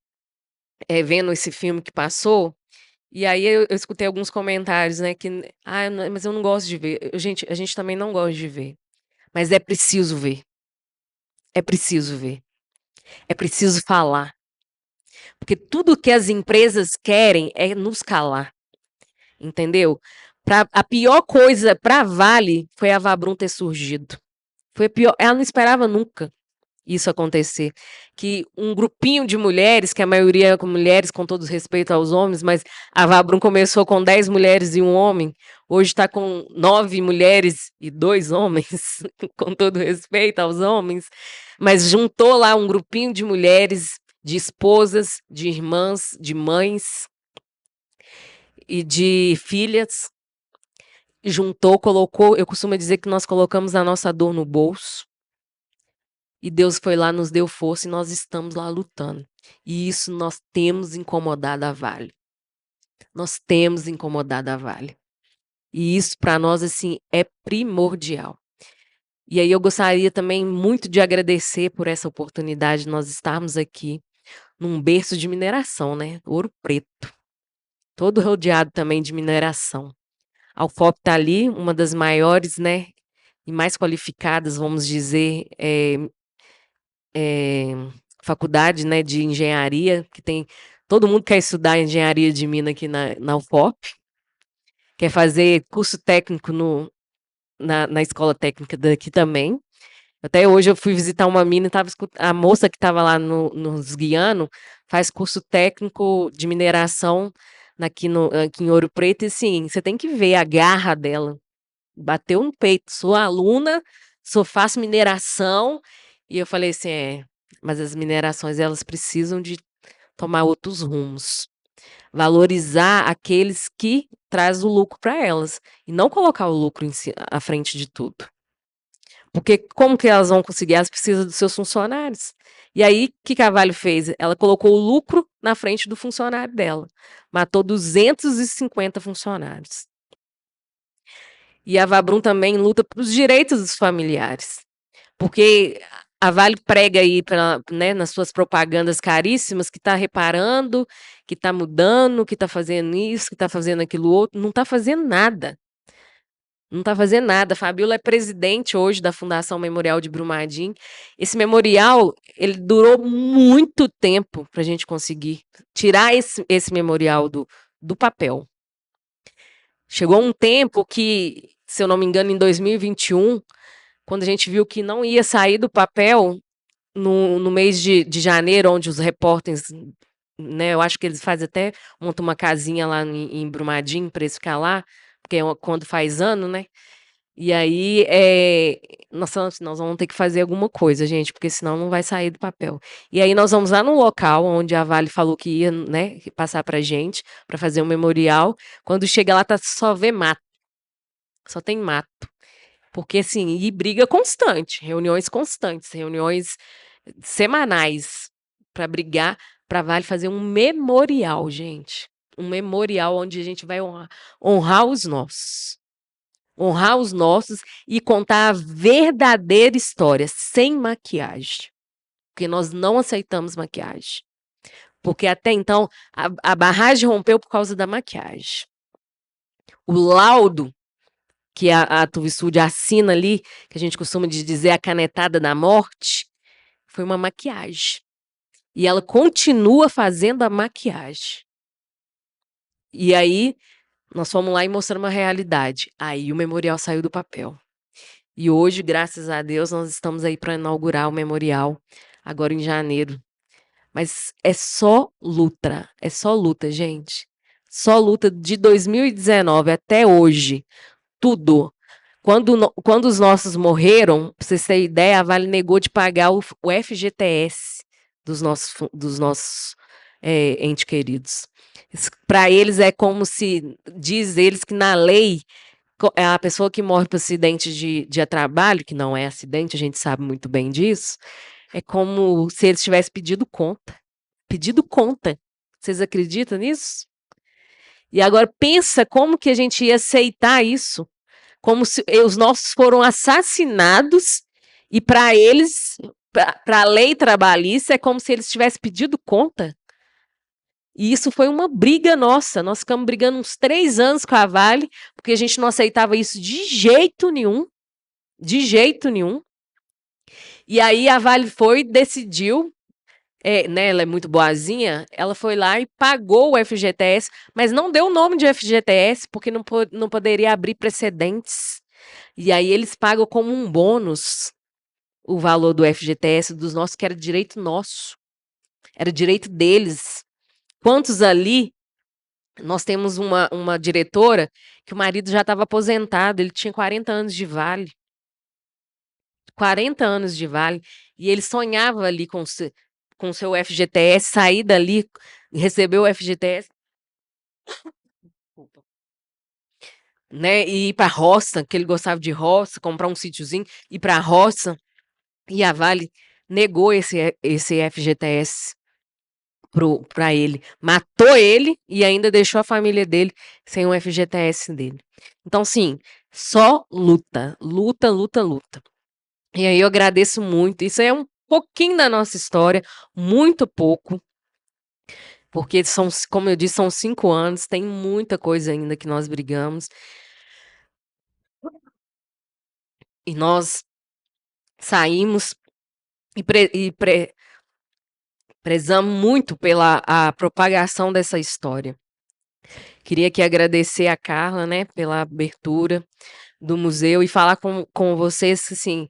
vendo esse filme que passou, e aí eu escutei alguns comentários, né, que, mas eu não gosto de ver. Gente, a gente também não gosta de ver. Mas é preciso ver. É preciso ver. É preciso falar. Porque tudo que as empresas querem é nos calar. Entendeu? A pior coisa para a Vale foi a Vabrum ter surgido. Foi a pior. Ela não esperava nunca isso acontecer. Que um grupinho de mulheres, que a maioria com mulheres, com todo respeito aos homens, mas a Vabrum começou com 10 mulheres e um homem, hoje está com 9 mulheres e 2 homens, com todo respeito aos homens, mas juntou lá um grupinho de mulheres, de esposas, de irmãs, de mães e de filhas, juntou, colocou, eu costumo dizer que nós colocamos a nossa dor no bolso, e Deus foi lá, nos deu força e nós estamos lá lutando. E isso nós temos incomodado a Vale. Nós temos incomodado a Vale. E isso para nós, assim, é primordial. E aí eu gostaria também muito de agradecer por essa oportunidade de nós estarmos aqui num berço de mineração, né? Ouro Preto, todo rodeado também de mineração. A UFOP está ali, uma das maiores, né, e mais qualificadas, vamos dizer, faculdade, né, de engenharia, que tem todo mundo quer estudar engenharia de mina aqui na UFOP, quer fazer curso técnico na escola técnica daqui também. Até hoje eu fui visitar uma mina e a moça que estava lá nos guiando faz curso técnico de mineração aqui em Ouro Preto, e sim, você tem que ver a garra dela. Bateu no peito, sou aluna, faço mineração, e eu falei assim, mas as minerações elas precisam de tomar outros rumos. Valorizar aqueles que traz o lucro para elas, e não colocar o lucro à frente de tudo. Porque como que elas vão conseguir? Elas precisam dos seus funcionários. E aí, o que a Vale fez? Ela colocou o lucro na frente do funcionário dela. Matou 250 funcionários. E a Vabrum também luta pelos direitos dos familiares. Porque a Vale prega aí, né, nas suas propagandas caríssimas, que está reparando, que está mudando, que está fazendo isso, que está fazendo aquilo outro. Não está fazendo nada. Não está fazendo nada. A Fabiola é presidente hoje da Fundação Memorial de Brumadinho. Esse memorial, ele durou muito tempo para a gente conseguir tirar esse memorial do papel. Chegou um tempo que, se eu não me engano, em 2021, quando a gente viu que não ia sair do papel, no mês de janeiro, onde os repórteres, né, eu acho que eles fazem até, montam uma casinha lá em Brumadinho para eles ficar lá, porque é quando faz ano, né? E aí, nós vamos ter que fazer alguma coisa, gente, porque senão não vai sair do papel. E aí nós vamos lá no local onde a Vale falou que ia, né, passar pra gente, para fazer um memorial. Quando chega lá, só vê mato. Só tem mato. Porque, assim, e briga constante, reuniões constantes, reuniões semanais para brigar, para Vale fazer um memorial, gente. Um memorial onde a gente vai honrar os nossos. Honrar os nossos e contar a verdadeira história, sem maquiagem. Porque nós não aceitamos maquiagem. Porque até então a barragem rompeu por causa da maquiagem. O laudo que a Tuvisud assina ali, que a gente costuma dizer a canetada da morte, foi uma maquiagem. E ela continua fazendo a maquiagem. E aí, nós fomos lá e mostramos a realidade. Aí o memorial saiu do papel. E hoje, graças a Deus, nós estamos aí para inaugurar o memorial, agora em janeiro. Mas é só luta, gente. Só luta de 2019 até hoje. Tudo. Quando os nossos morreram, para vocês terem ideia, a Vale negou de pagar o FGTS dos nossos entes queridos. Para eles é como se, diz eles que na lei, a pessoa que morre por acidente de trabalho, que não é acidente, a gente sabe muito bem disso, é como se eles tivessem pedido conta. Pedido conta. Vocês acreditam nisso? E agora pensa como que a gente ia aceitar isso. Como se os nossos foram assassinados e para eles, para a lei trabalhista, é como se eles tivessem pedido conta. E isso foi uma briga nossa. Nós ficamos brigando uns 3 anos com a Vale, porque a gente não aceitava isso de jeito nenhum. De jeito nenhum. E aí a Vale decidiu, né, ela é muito boazinha, ela foi lá e pagou o FGTS, mas não deu o nome de FGTS, porque não poderia abrir precedentes. E aí eles pagam como um bônus o valor do FGTS dos nossos, que era direito nosso. Era direito deles. Quantos ali, nós temos uma diretora que o marido já estava aposentado, ele tinha 40 anos de Vale. 40 anos de Vale. E ele sonhava ali com o seu FGTS, sair dali, receber o FGTS. Né, e ir para a roça, que ele gostava de roça, comprar um sítiozinho, ir para a roça. E a Vale negou esse FGTS para ele, matou ele e ainda deixou a família dele sem o FGTS dele. Então, sim, só luta, luta, luta, luta. E aí eu agradeço muito. Isso é um pouquinho da nossa história, muito pouco, porque são, como eu disse, são 5 anos, tem muita coisa ainda que nós brigamos. E nós saímos e prezamos muito pela a propagação dessa história. Queria aqui agradecer a Carla, né, pela abertura do museu e falar com vocês que, assim,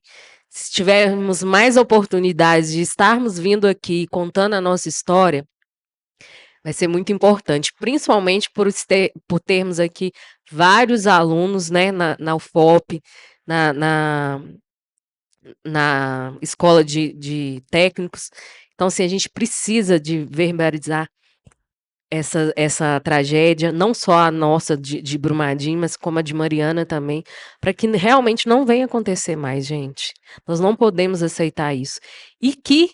se tivermos mais oportunidades de estarmos vindo aqui contando a nossa história, vai ser muito importante, principalmente por termos aqui vários alunos, né, na UFOP, na escola de técnicos. Então, assim, a gente precisa de verbalizar essa tragédia, não só a nossa de Brumadinho, mas como a de Mariana também, para que realmente não venha acontecer mais, gente. Nós não podemos aceitar isso. E que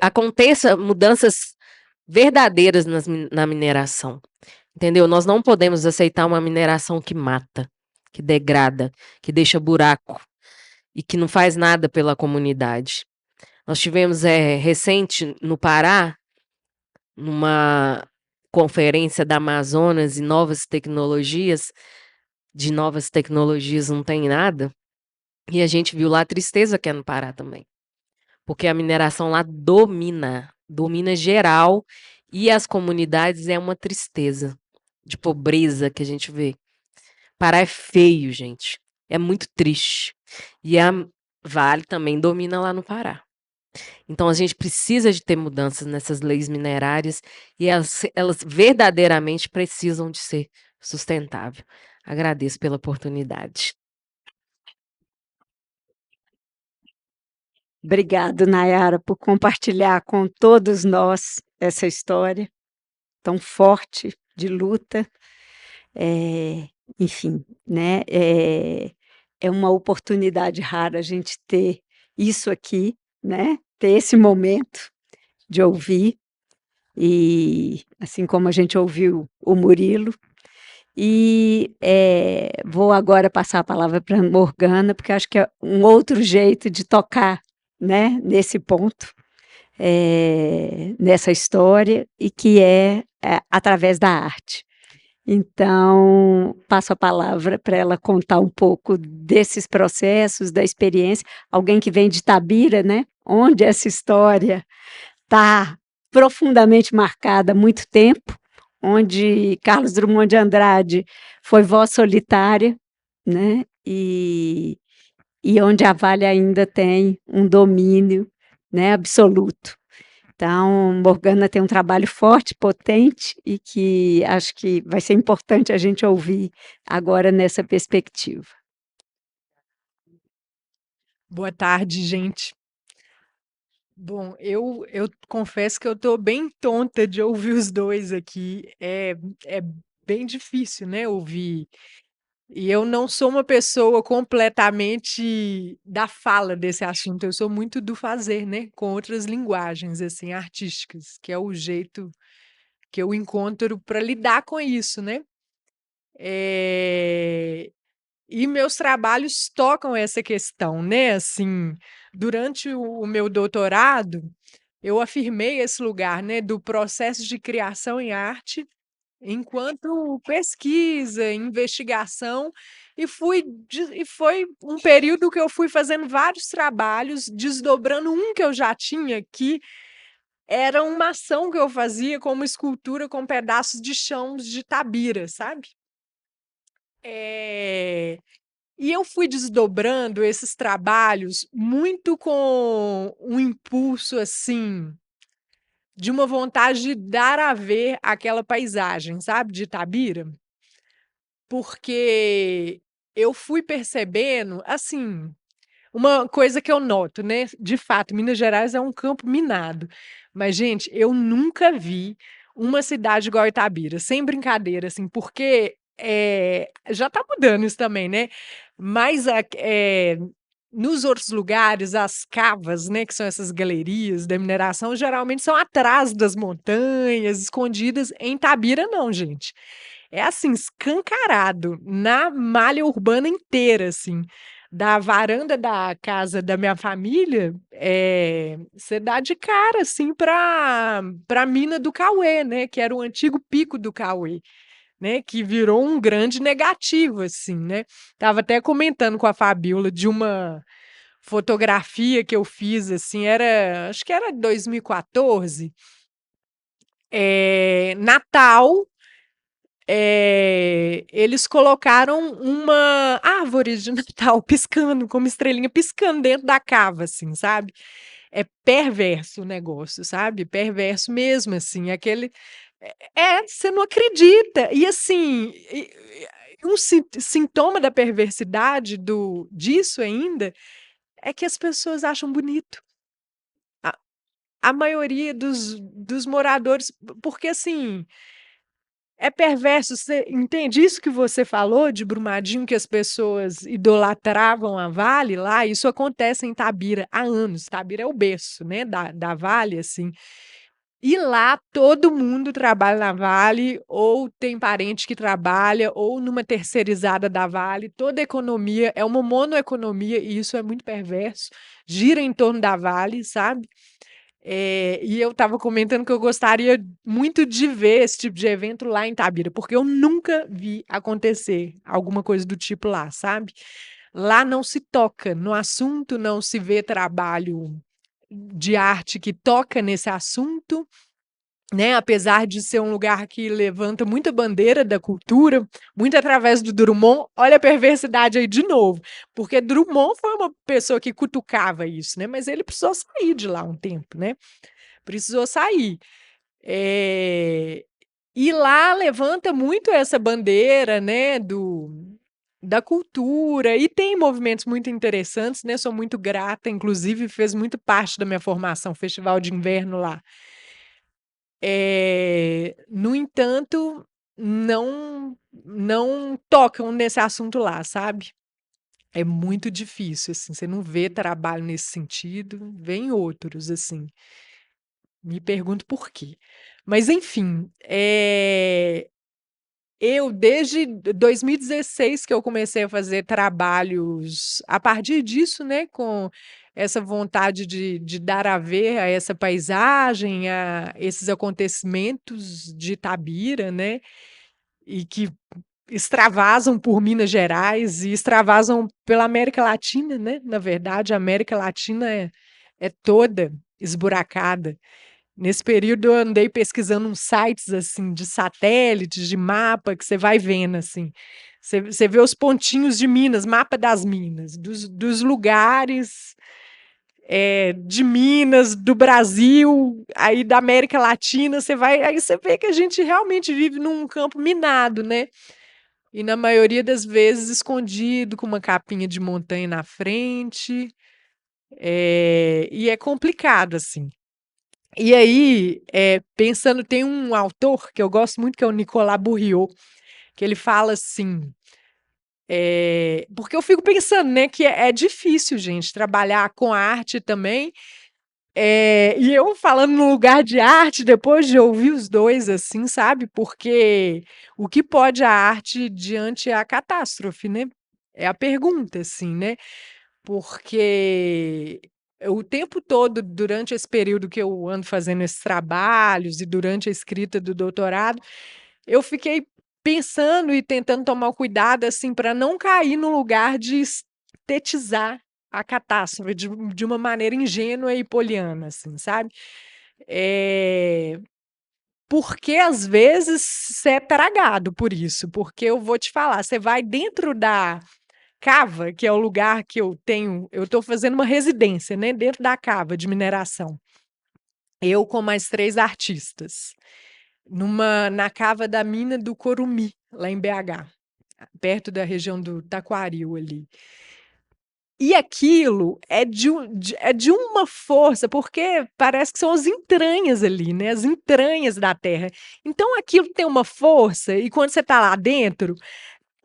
aconteça mudanças verdadeiras na mineração, entendeu? Nós não podemos aceitar uma mineração que mata, que degrada, que deixa buraco e que não faz nada pela comunidade. Nós tivemos recente no Pará, numa conferência da Amazonas e novas tecnologias, de novas tecnologias não tem nada, e a gente viu lá a tristeza que é no Pará também. Porque a mineração lá domina geral, e as comunidades é uma tristeza de pobreza que a gente vê. Pará é feio, gente. É muito triste. E a Vale também domina lá no Pará. Então a gente precisa de ter mudanças nessas leis minerárias e elas verdadeiramente precisam de ser sustentáveis. Agradeço pela oportunidade. Obrigado, Nayara, por compartilhar com todos nós essa história tão forte de luta. Enfim, né, é uma oportunidade rara a gente ter isso aqui, né, ter esse momento de ouvir, e assim como a gente ouviu o Murilo. E, vou agora passar a palavra pra Morgana, porque acho que é um outro jeito de tocar, né, nesse ponto, nessa história, e que é através da arte. Então, passo a palavra para ela contar um pouco desses processos, da experiência. Alguém que vem de Itabira, né, onde essa história está profundamente marcada há muito tempo, onde Carlos Drummond de Andrade foi voz solitária, né, e onde a Vale ainda tem um domínio, né, absoluto. Então, Morgana tem um trabalho forte, potente, e que acho que vai ser importante a gente ouvir agora nessa perspectiva. Boa tarde, gente. Bom, eu confesso que eu estou bem tonta de ouvir os dois aqui. É bem difícil, né, ouvir. E eu não sou uma pessoa completamente da fala desse assunto, eu sou muito do fazer, né, com outras linguagens, assim, artísticas, que é o jeito que eu encontro para lidar com isso, né. E meus trabalhos tocam essa questão, né, assim, durante o meu doutorado, eu afirmei esse lugar, né, do processo de criação em arte, enquanto pesquisa, investigação, e foi um período que eu fui fazendo vários trabalhos, desdobrando um que eu já tinha, que era uma ação que eu fazia como escultura com pedaços de chãos de Itabira, sabe. E eu fui desdobrando esses trabalhos muito com um impulso, assim, de uma vontade de dar a ver aquela paisagem, sabe, de Itabira. Porque eu fui percebendo, assim, uma coisa que eu noto, né, de fato, Minas Gerais é um campo minado, mas gente, eu nunca vi uma cidade igual Itabira, sem brincadeira, assim, porque, já está mudando isso também, né, mas nos outros lugares, as cavas, né, que são essas galerias da mineração, geralmente são atrás das montanhas, escondidas. Em Itabira não, gente. É assim, escancarado, na malha urbana inteira, assim. Da varanda da casa da minha família, você dá de cara, assim, pra mina do Cauê, né, que era o antigo pico do Cauê, né, que virou um grande negativo, assim, né. Tava até comentando com a Fabiola de uma fotografia que eu fiz, assim, acho que era 2014, Natal, eles colocaram uma árvore de Natal piscando, como estrelinha piscando dentro da cava, assim, sabe. É perverso o negócio, sabe, perverso mesmo, assim, aquele você não acredita. E assim, um sintoma da perversidade disso ainda, é que as pessoas acham bonito. A a maioria dos moradores, porque assim, é perverso, você entende isso que você falou de Brumadinho, que as pessoas idolatravam a Vale lá, isso acontece em Itabira há anos. Itabira é o berço, né, da Vale, assim. E lá todo mundo trabalha na Vale, ou tem parente que trabalha, ou numa terceirizada da Vale. Toda a economia é uma monoeconomia, e isso é muito perverso, gira em torno da Vale, sabe. E eu estava comentando que eu gostaria muito de ver esse tipo de evento lá em Itabira, porque eu nunca vi acontecer alguma coisa do tipo lá, sabe. Lá não se toca no assunto, não se vê trabalho de arte que toca nesse assunto, né, apesar de ser um lugar que levanta muita bandeira da cultura, muito através do Drummond. Olha a perversidade aí de novo, porque Drummond foi uma pessoa que cutucava isso, né, mas ele precisou sair de lá um tempo, né, precisou sair. Eh, e lá levanta muito essa bandeira, né, da cultura, e tem movimentos muito interessantes, né, sou muito grata, inclusive fez muito parte da minha formação, festival de inverno lá. No entanto, não tocam nesse assunto lá, sabe. É muito difícil, assim, você não vê trabalho nesse sentido, vê em outros, assim. Me pergunto por quê. Mas enfim, eu desde 2016 que eu comecei a fazer trabalhos a partir disso, né, com essa vontade de dar a ver a essa paisagem, a esses acontecimentos de Itabira, né, e que extravasam por Minas Gerais e extravasam pela América Latina, né, na verdade a América Latina é toda esburacada. Nesse período eu andei pesquisando uns sites, assim, de satélites, de mapa, que você vai vendo, assim, você vê os pontinhos de Minas, mapa das Minas, dos lugares, de Minas, do Brasil, aí da América Latina, aí você vê que a gente realmente vive num campo minado, né, e na maioria das vezes escondido, com uma capinha de montanha na frente, e é complicado, assim. E aí, pensando, tem um autor que eu gosto muito, que é o Nicolas Bourriaud, que ele fala assim, porque eu fico pensando, né, que é difícil, gente, trabalhar com a arte também, e eu falando no lugar de arte, depois de ouvir os dois, assim, sabe, porque o que pode a arte diante a catástrofe, né? É a pergunta, assim, né? Porque o tempo todo, durante esse período que eu ando fazendo esses trabalhos e durante a escrita do doutorado, eu fiquei pensando e tentando tomar o cuidado, assim, para não cair no lugar de estetizar a catástrofe de uma maneira ingênua e poliana, assim, sabe. Eh, Porque às vezes você é tragado por isso, porque eu vou te falar, você vai dentro da cava, que é o lugar que eu estou fazendo uma residência, né, dentro da cava de mineração. Eu com mais 3 artistas, na cava da mina do Corumi, lá em BH, perto da região do Taquaril ali. E aquilo é de uma força, porque parece que são as entranhas ali, né, as entranhas da terra. Então aquilo tem uma força, e quando você está lá dentro,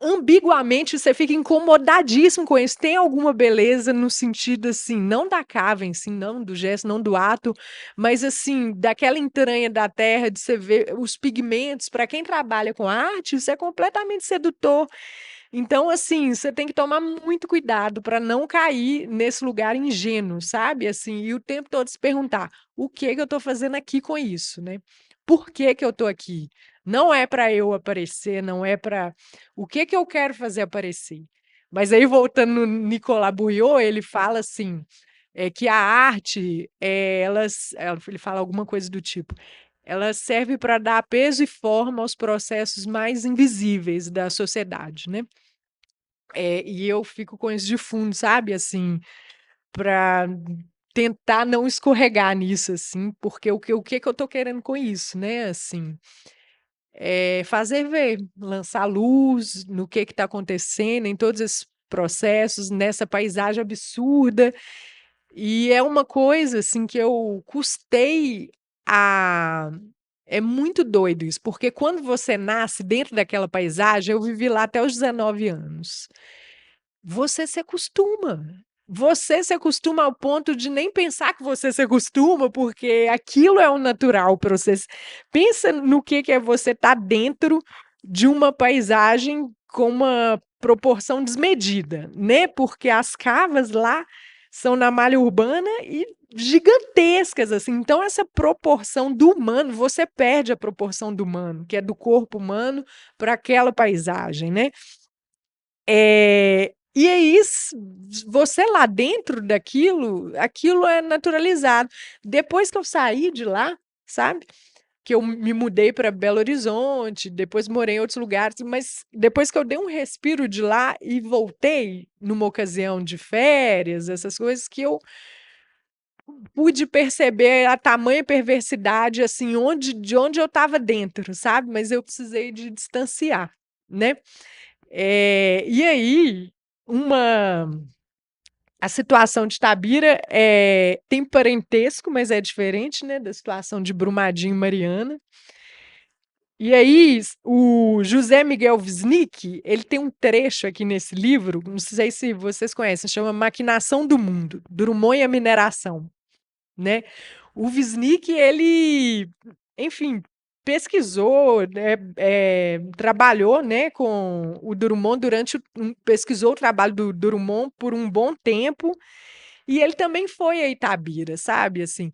ambiguamente você fica incomodadíssimo com isso. Tem alguma beleza no sentido, assim, não da cava em si, não do gesto, não do ato, mas, assim, daquela entranha da terra, de você ver os pigmentos. Para quem trabalha com arte, isso é completamente sedutor. Então, assim, você tem que tomar muito cuidado para não cair nesse lugar ingênuo, sabe? Assim, e o tempo todo se perguntar: o que que eu estou fazendo aqui com isso, né? Por que que eu estou aqui? Não é para eu aparecer, não é para. O que que eu quero fazer aparecer? Mas aí, voltando no Nicolas Bourriot, ele fala assim, que a arte, ele fala alguma coisa do tipo, ela serve para dar peso e forma aos processos mais invisíveis da sociedade, né? E eu fico com isso de fundo, sabe, assim, para tentar não escorregar nisso, assim, porque o que que eu tô querendo com isso, né, assim, fazer ver, lançar luz no que tá acontecendo em todos esses processos, nessa paisagem absurda, e é uma coisa, assim, que eu custei a é muito doido isso, porque quando você nasce dentro daquela paisagem, eu vivi lá até os 19 anos. Você se acostuma. Você se acostuma ao ponto de nem pensar que você se acostuma, porque aquilo é o natural para você. Pensa no que é você estar dentro de uma paisagem com uma proporção desmedida, né? Porque as cavas lá são na malha urbana e gigantescas, assim. Então, essa proporção do humano, você perde a proporção do humano, que é do corpo humano, para aquela paisagem, né? E aí, você lá dentro daquilo, aquilo é naturalizado. Depois que eu saí de lá, sabe, que eu me mudei para Belo Horizonte, depois morei em outros lugares, mas depois que eu dei um respiro de lá e voltei numa ocasião de férias, essas coisas, que eu pude perceber a tamanha perversidade, assim, de onde eu estava dentro, sabe, mas eu precisei de distanciar, né. E aí, uma a situação de Tabira, tem parentesco, mas é diferente, né, da situação de Brumadinho e Mariana. E aí, o José Miguel Wisnik, ele tem um trecho aqui nesse livro, não sei se vocês conhecem, chama Maquinação do Mundo, Drummond e a Mineração, né. O Wisnik, ele, enfim, pesquisou, né, trabalhou, né, com o Drummond pesquisou o trabalho do Drummond por um bom tempo, e ele também foi a Itabira, sabe, assim.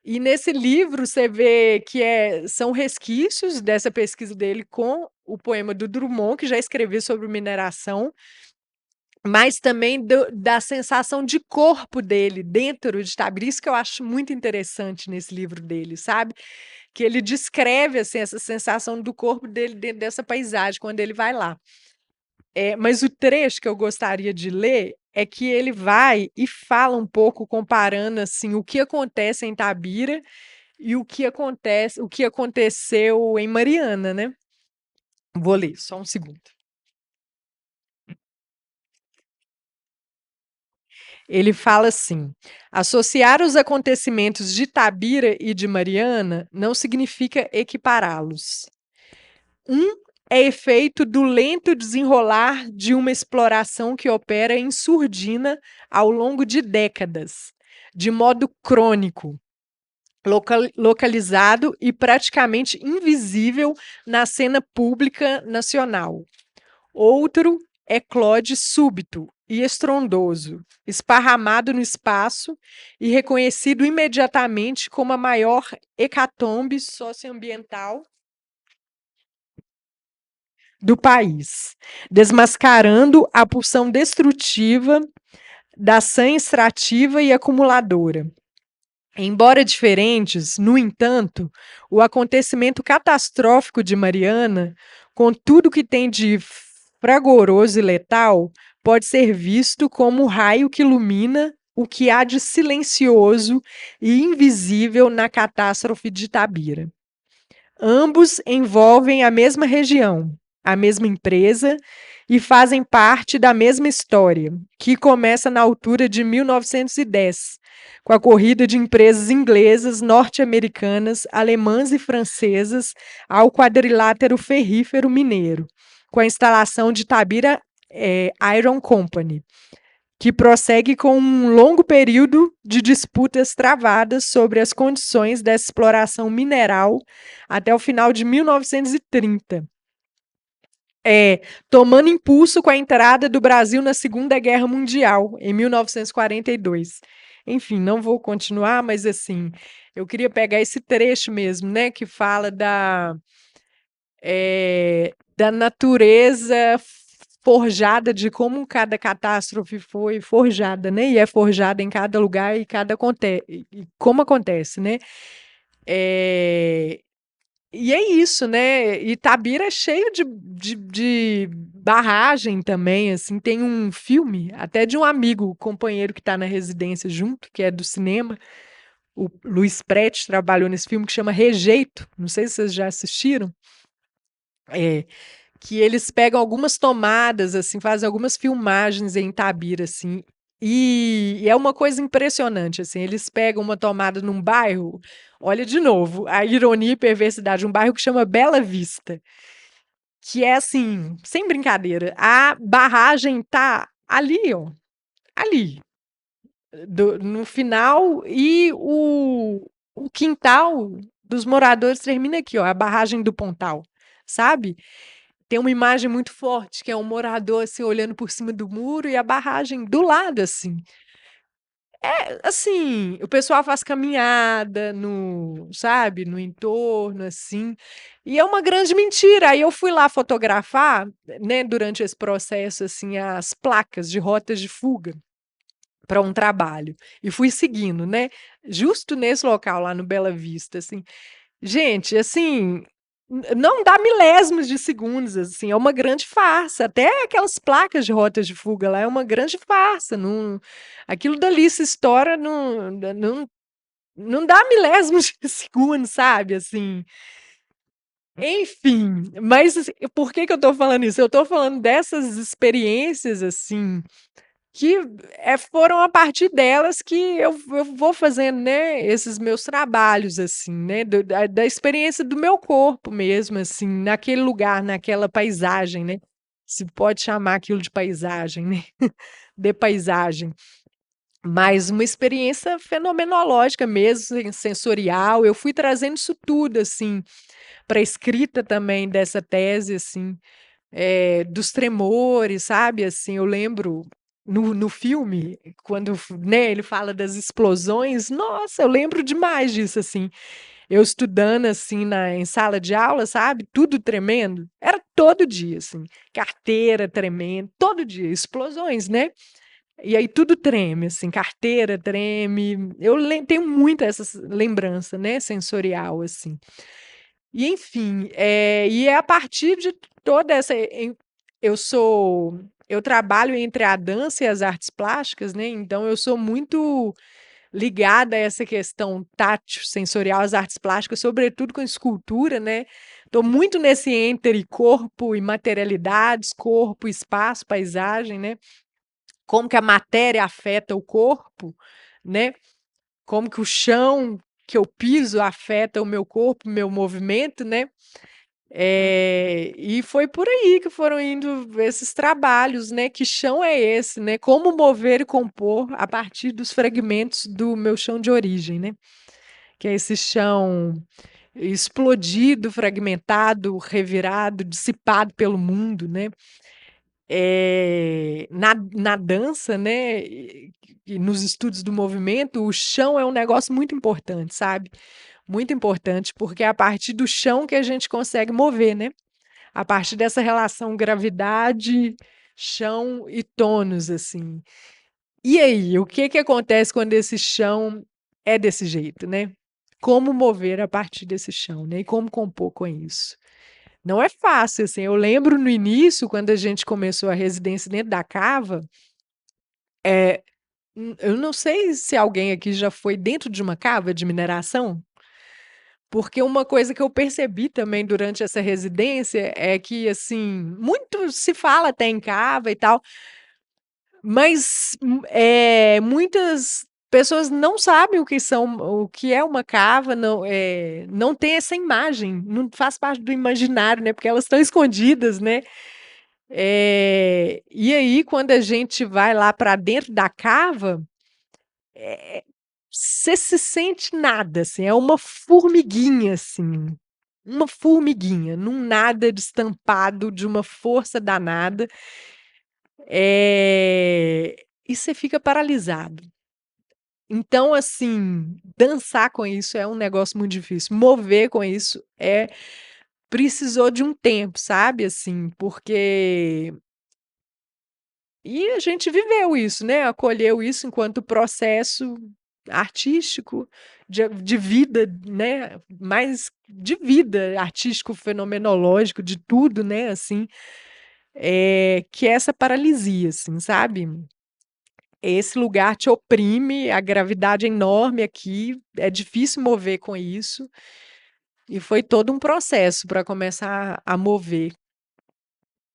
E nesse livro você vê que são resquícios dessa pesquisa dele com o poema do Drummond, que já escreveu sobre mineração, mas também da sensação de corpo dele dentro de Itabira. Isso que eu acho muito interessante nesse livro dele, sabe? Que ele descreve, assim, essa sensação do corpo dele dentro dessa paisagem, quando ele vai lá. Mas o trecho que eu gostaria de ler é que ele vai e fala um pouco comparando, assim, o que acontece em Itabira e o que aconteceu em Mariana, né. Vou ler, só um segundo. Ele fala assim: "Associar os acontecimentos de Itabira e de Mariana não significa equipará-los. Um é efeito do lento desenrolar de uma exploração que opera em surdina ao longo de décadas, de modo crônico, localizado e praticamente invisível na cena pública nacional. Outro eclode súbito e estrondoso, esparramado no espaço e reconhecido imediatamente como a maior hecatombe socioambiental do país, desmascarando a pulsão destrutiva da sanha extrativa e acumuladora. Embora diferentes, no entanto, o acontecimento catastrófico de Mariana, com tudo que tem de fragoroso e letal, pode ser visto como o raio que ilumina o que há de silencioso e invisível na catástrofe de Itabira. Ambos envolvem a mesma região, a mesma empresa e fazem parte da mesma história, que começa na altura de 1910, com a corrida de empresas inglesas, norte-americanas, alemãs e francesas ao quadrilátero ferrífero mineiro, com a instalação de Itabira Iron Company, que prossegue com um longo período de disputas travadas sobre as condições dessa exploração mineral até o final de 1930. Tomando impulso com a entrada do Brasil na Segunda Guerra Mundial, em 1942. Enfim, não vou continuar, mas assim, eu queria pegar esse trecho mesmo, né, que fala da natureza forjada, de como cada catástrofe foi forjada, né, e é forjada em cada lugar e como acontece, né. E é isso, né, Itabira é cheio de barragem também, assim, tem um filme, até de um amigo, companheiro que está na residência junto, que é do cinema, o Luiz Prete trabalhou nesse filme, que chama Rejeito, não sei se vocês já assistiram, que eles pegam algumas tomadas, assim, fazem algumas filmagens em Itabira, assim, e é uma coisa impressionante, assim, eles pegam uma tomada num bairro, olha de novo, a ironia e perversidade, um bairro que chama Bela Vista, que é assim, sem brincadeira, a barragem tá ali, ó, ali, no final, e o quintal dos moradores termina aqui, ó, a barragem do Pontal, sabe? Tem uma imagem muito forte, que é um morador, assim, olhando por cima do muro e a barragem do lado, assim. Assim, o pessoal faz caminhada sabe, no entorno, assim, e é uma grande mentira. Aí eu fui lá fotografar, né, durante esse processo, assim, as placas de rotas de fuga para um trabalho, e fui seguindo, né, justo nesse local lá no Bela Vista, assim. Gente, assim, não dá milésimos de segundos, assim, é uma grande farsa. Até aquelas placas de rotas de fuga lá é uma grande farsa. Não, aquilo dali se estoura, não dá milésimos de segundos, sabe? Assim. Enfim, mas assim, por que eu tô falando isso? Eu tô falando dessas experiências, assim, que foram a partir delas que eu vou fazendo, né, esses meus trabalhos, assim, né, da experiência do meu corpo mesmo, assim, naquele lugar, naquela paisagem, né, se pode chamar aquilo de paisagem, né, de paisagem, mas uma experiência fenomenológica mesmo, sensorial. Eu fui trazendo isso tudo, assim, para a escrita também dessa tese, assim, dos tremores, sabe, assim, eu lembro no filme, quando, né, ele fala das explosões, nossa, eu lembro demais disso, assim, eu estudando, assim, em sala de aula, sabe, tudo tremendo, era todo dia, assim, carteira tremendo, todo dia, explosões, né, e aí tudo treme, assim, carteira treme, eu tenho muito essa lembrança, né, sensorial, assim. E enfim, e é a partir de toda essa eu trabalho entre a dança e as artes plásticas, né, então eu sou muito ligada a essa questão tátil, sensorial, às artes plásticas, sobretudo com escultura, né. Estou muito nesse entre corpo e materialidades, corpo, espaço, paisagem, né, como que a matéria afeta o corpo, né, como que o chão que eu piso afeta o meu corpo, o meu movimento, né. E foi por aí que foram indo esses trabalhos, né, que chão é esse, né, como mover e compor a partir dos fragmentos do meu chão de origem, né, que é esse chão explodido, fragmentado, revirado, dissipado pelo mundo, né. Na dança, né, e nos estudos do movimento, o chão é um negócio muito importante, sabe, muito importante, porque é a partir do chão que a gente consegue mover, né, a partir dessa relação gravidade, chão e tônus, assim. E aí, o que acontece quando esse chão é desse jeito, né? Como mover a partir desse chão, né? E como compor com isso? Não é fácil, assim. Eu lembro no início, quando a gente começou a residência dentro da cava, eu não sei se alguém aqui já foi dentro de uma cava de mineração, porque uma coisa que eu percebi também durante essa residência é que, assim, muito se fala até em cava e tal, mas, muitas pessoas não sabem o que é uma cava, não tem essa imagem, não faz parte do imaginário, né, porque elas estão escondidas, né. E aí, quando a gente vai lá para dentro da cava, você se sente nada, assim, é uma formiguinha, assim, uma formiguinha, num nada destampado de uma força danada, e você fica paralisado. Então, assim, dançar com isso é um negócio muito difícil, mover com isso precisou de um tempo, sabe, assim, porque e a gente viveu isso, né, acolheu isso enquanto processo artístico de vida, né, mais de vida, artístico, fenomenológico, de tudo, né, assim, que é essa paralisia, assim, sabe. Esse lugar te oprime, a gravidade é enorme aqui, é difícil mover com isso, e foi todo um processo para começar a mover.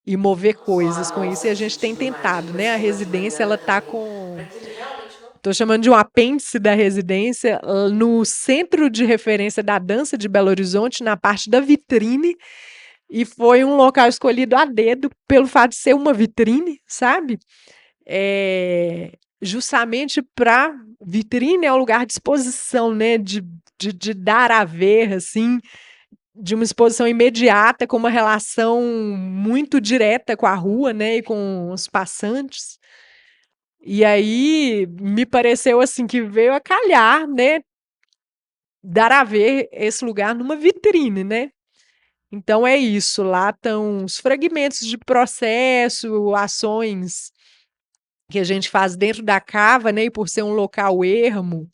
E mover coisas com isso, e a gente tem tentado, né, a residência ela tá com tô chamando de um apêndice da residência, no centro de referência da dança de Belo Horizonte, na parte da vitrine, e foi um local escolhido a dedo pelo fato de ser uma vitrine, sabe. Justamente para vitrine é um lugar de exposição, né, de dar a ver, assim, de uma exposição imediata, com uma relação muito direta com a rua, né, e com os passantes. E aí, me pareceu, assim, que veio a calhar, né, dar a ver esse lugar numa vitrine, né. Então é isso, lá estão os fragmentos de processo, ações que a gente faz dentro da cava, né, e por ser um local ermo,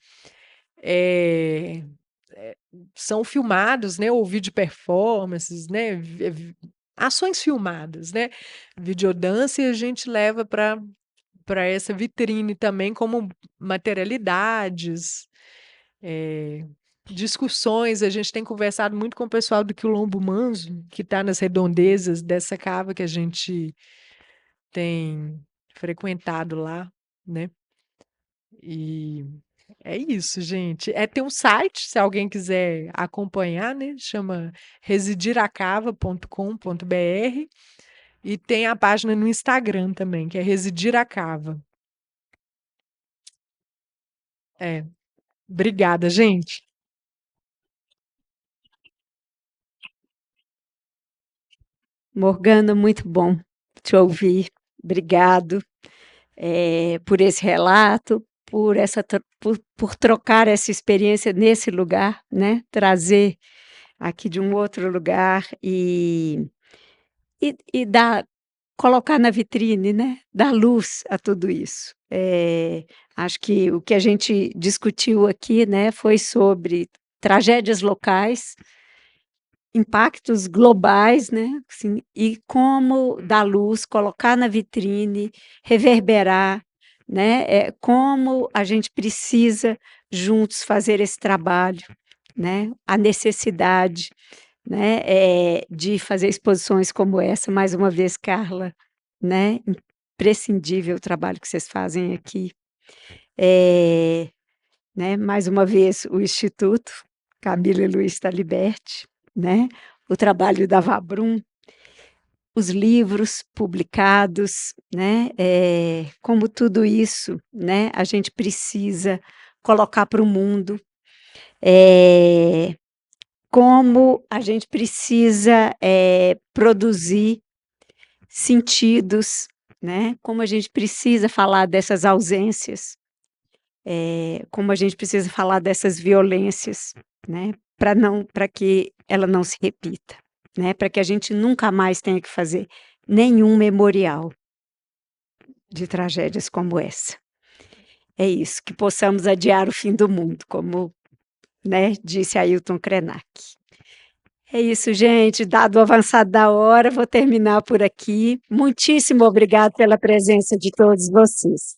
eh são filmados, né, ou vídeo performances, né, ações filmadas, né, videodança e a gente leva para essa vitrine também como materialidades, eh, discussões, a gente tem conversado muito com o pessoal do Quilombo Manzo, que está nas redondezas dessa cava que a gente tem frequentado lá, né. E é isso, gente. Tem um site, se alguém quiser acompanhar, né, chama residiracava.com.br e tem a página no Instagram também, que é Residiracava. É. Obrigada, gente. Morgana, muito bom te ouvir. Obrigado, por esse relato, por trocar essa experiência nesse lugar, né, trazer aqui de um outro lugar e dar colocar na vitrine, né, dar luz a tudo isso. Acho que o que a gente discutiu aqui, né, foi sobre tragédias locais, impactos globais, né, assim, e como dar luz, colocar na vitrine, reverberar, né, como a gente precisa juntos fazer esse trabalho, né, a necessidade, né, de fazer exposições como essa, mais uma vez, Carla, né, imprescindível o trabalho que vocês fazem aqui. Né, mais uma vez o Instituto Camila e Luiz Taliberti, né, o trabalho da Vabrum, os livros publicados, né, como tudo isso, né, a gente precisa colocar para o mundo, como a gente precisa, produzir sentidos, né, como a gente precisa falar dessas ausências, como a gente precisa falar dessas violências, né, para que ela não se repita, né, para que a gente nunca mais tenha que fazer nenhum memorial de tragédias como essa. É isso, que possamos adiar o fim do mundo, como, né, disse Ailton Krenak. É isso, gente, dado o avançado da hora, vou terminar por aqui. Muitíssimo obrigado pela presença de todos vocês.